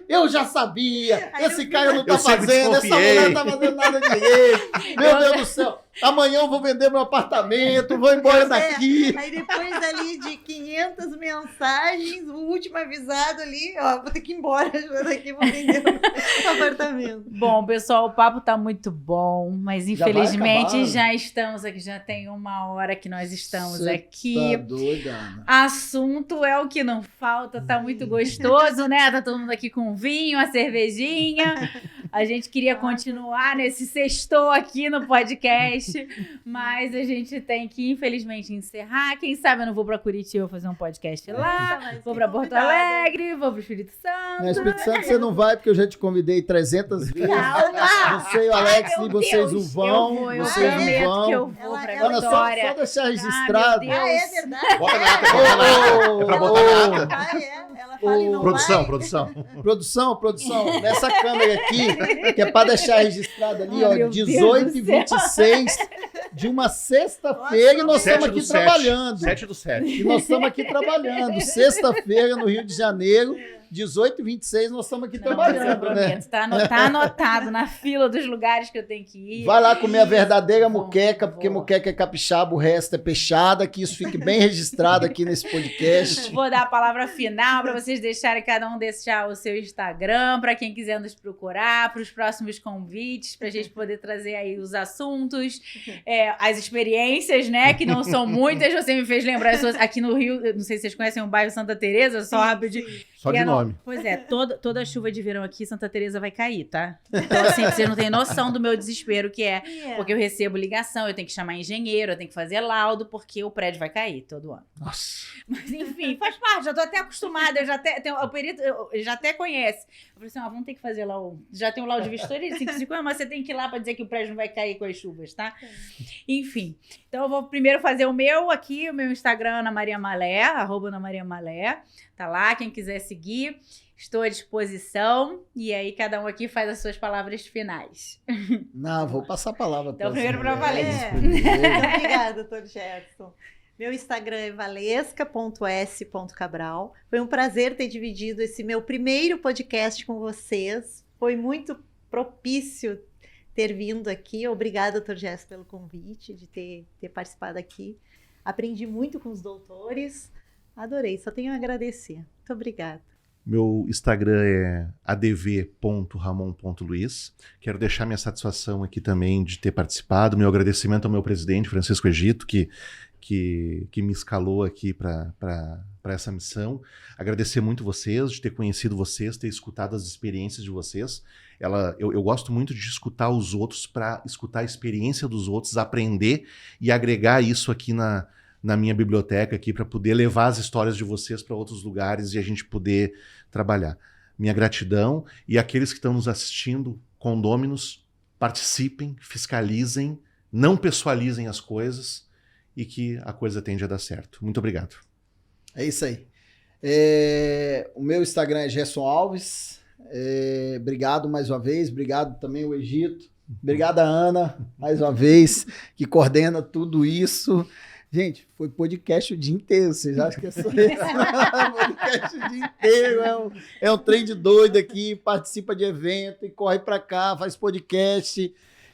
Speaker 4: Eu já sabia. Esse cara não tá fazendo, essa mulher não tá fazendo nada direito. Meu Deus do céu. Amanhã eu vou vender meu apartamento, vou embora daqui.
Speaker 3: Aí depois ali de 500 mensagens, o último avisado ali, ó, vou ter que ir embora daqui, vou vender o apartamento.
Speaker 1: Bom, pessoal, o papo tá muito bom, mas infelizmente já estamos aqui, já tem 1 hora que nós estamos aqui.
Speaker 4: Tá doida, Ana.
Speaker 1: Assunto é o que não falta, tá muito gostoso, né? Tá todo mundo aqui com vinho, a cervejinha. A gente queria continuar nesse sextou aqui no podcast, mas a gente tem que, infelizmente, encerrar. Quem sabe eu não vou pra Curitiba fazer um podcast lá, vou pra Porto Alegre, vou pro Espírito Santo.
Speaker 4: No Espírito Santo você não vai, porque eu já te convidei 300 vezes.
Speaker 1: Calma!
Speaker 4: Você e o Alex, e vocês não vão.
Speaker 1: Eu
Speaker 4: vocês
Speaker 1: prometo
Speaker 4: não vão.
Speaker 1: que eu vou pra
Speaker 4: Ana,
Speaker 1: Vitória.
Speaker 4: só deixar registrado.
Speaker 3: É verdade?
Speaker 2: Bota na ata, bota na ata. É pra botar na ata.
Speaker 3: Ela fala e não
Speaker 4: Produção, nessa câmera aqui, que é para deixar registrado ali, ó, 18h26 de uma sexta-feira, e nós estamos aqui trabalhando.
Speaker 2: 7/7.
Speaker 4: E nós estamos aqui trabalhando. Sexta-feira, no Rio de Janeiro, 18h26 nós estamos aqui
Speaker 1: Não, mas eu
Speaker 4: trabalhando, né?
Speaker 1: prometo. Tá anotado na fila dos lugares que eu tenho que ir.
Speaker 4: Vai lá comer a verdadeira
Speaker 1: Vou,
Speaker 4: muqueca, porque
Speaker 1: vou.
Speaker 4: muqueca é capixaba, o resto é peixada, que isso fique bem registrado aqui nesse podcast.
Speaker 1: Vou dar a palavra final para vocês deixarem cada um deixar o seu Instagram, para quem quiser nos procurar, para os próximos convites, para a gente poder trazer aí os assuntos, as experiências, né, que não são muitas. Você me fez lembrar, aqui no Rio, não sei se vocês conhecem o bairro Santa Teresa, só rapidinho.
Speaker 2: Só de nome.
Speaker 1: Pois é, toda chuva de verão aqui, Santa Teresa vai cair, tá? Então, assim, vocês não têm noção do meu desespero que é, porque eu recebo ligação, eu tenho que chamar engenheiro, eu tenho que fazer laudo, porque o prédio vai cair todo ano.
Speaker 2: Nossa.
Speaker 1: Mas enfim, faz parte, já tô até acostumada, o perito já até conhece. Eu falei assim, vamos ter que fazer lá já tem o laudo de vistoria, mas você tem que ir lá pra dizer que o prédio não vai cair com as chuvas, tá? Enfim, então eu vou primeiro fazer o meu aqui, o meu Instagram, Ana Maria Malé, @Anamaria tá lá, quem quiser seguir, estou à disposição, e aí cada um aqui faz as suas palavras finais.
Speaker 4: Não, vou passar a palavra
Speaker 1: Então,
Speaker 4: para
Speaker 1: primeiro pra Valesca.
Speaker 3: Obrigada, doutor Gerson. Meu Instagram é valesca.s.cabral. Foi um prazer ter dividido esse meu primeiro podcast com vocês. Foi muito propício ter vindo aqui. Obrigada, doutor Gerson, pelo convite, de ter participado aqui. Aprendi muito com os doutores. Adorei, só tenho a agradecer. Muito obrigada.
Speaker 2: Meu Instagram é adv.ramon.luiz. Quero deixar minha satisfação aqui também de ter participado. Meu agradecimento ao meu presidente, Francisco Egito, que me escalou aqui para essa missão. Agradecer muito vocês, de ter conhecido vocês, ter escutado as experiências de vocês. Eu gosto muito de escutar os outros para escutar a experiência dos outros, aprender e agregar isso aqui na minha biblioteca aqui para poder levar as histórias de vocês para outros lugares e a gente poder trabalhar. Minha gratidão, e aqueles que estão nos assistindo, condôminos, participem, fiscalizem, não pessoalizem as coisas e que a coisa tende a dar certo. Muito obrigado.
Speaker 4: É isso aí. O meu Instagram é Gerson Alves. Obrigado mais uma vez. Obrigado também ao Egito. Obrigado a Ana, mais uma vez, que coordena tudo isso. Gente, foi podcast o dia inteiro, vocês acham que é só isso? Podcast o dia inteiro, é um trem de doido aqui, participa de evento e corre pra cá, faz podcast,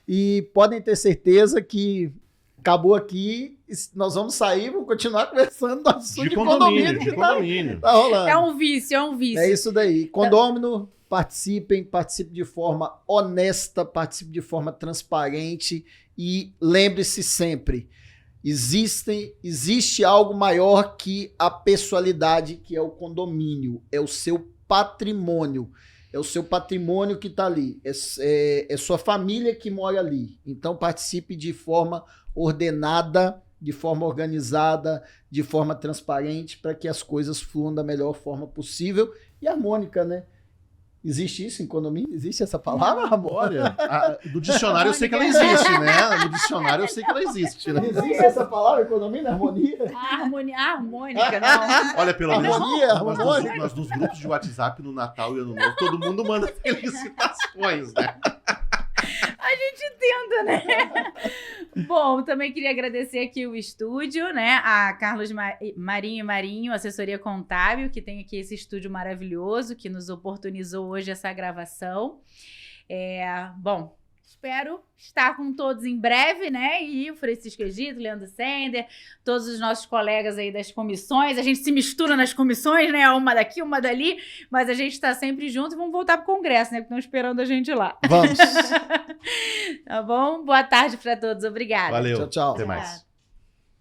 Speaker 4: e podem ter certeza que acabou aqui, nós vamos sair, vamos continuar conversando do assunto de condomínio que tá rolando.
Speaker 1: É um vício.
Speaker 4: É isso daí, condômino, participem de forma honesta, participem de forma transparente e lembre-se sempre, existe algo maior que a pessoalidade, que é o condomínio, é o seu patrimônio. É o seu patrimônio que está ali, é sua família que mora ali. Então participe de forma ordenada, de forma organizada, de forma transparente, para que as coisas fluam da melhor forma possível e harmônica, né? Existe isso em condomínio? Existe essa palavra, amor?
Speaker 2: Olha, do dicionário eu sei que ela existe, né? No dicionário eu sei que ela existe, né?
Speaker 4: Existe essa palavra em condomínio? Harmonia?
Speaker 1: Harmônica, não.
Speaker 2: Olha, pelo menos
Speaker 4: harmônica.
Speaker 2: nós nos grupos de WhatsApp no Natal e Ano Novo, todo mundo manda felicitações, né?
Speaker 1: A gente tenta, né? Bom, também queria agradecer aqui o estúdio, né? A Carlos Marinho, assessoria contábil, que tem aqui esse estúdio maravilhoso, que nos oportunizou hoje essa gravação. Bom, espero estar com todos em breve, né? E o Francisco Egito, Leandro Sender, todos os nossos colegas aí das comissões. A gente se mistura nas comissões, né? Uma daqui, uma dali, mas a gente está sempre junto e vamos voltar pro Congresso, né? Porque estão esperando a gente lá.
Speaker 4: Vamos.
Speaker 1: Tá bom? Boa tarde para todos. Obrigada.
Speaker 2: Valeu.
Speaker 4: Tchau, tchau.
Speaker 2: Até mais.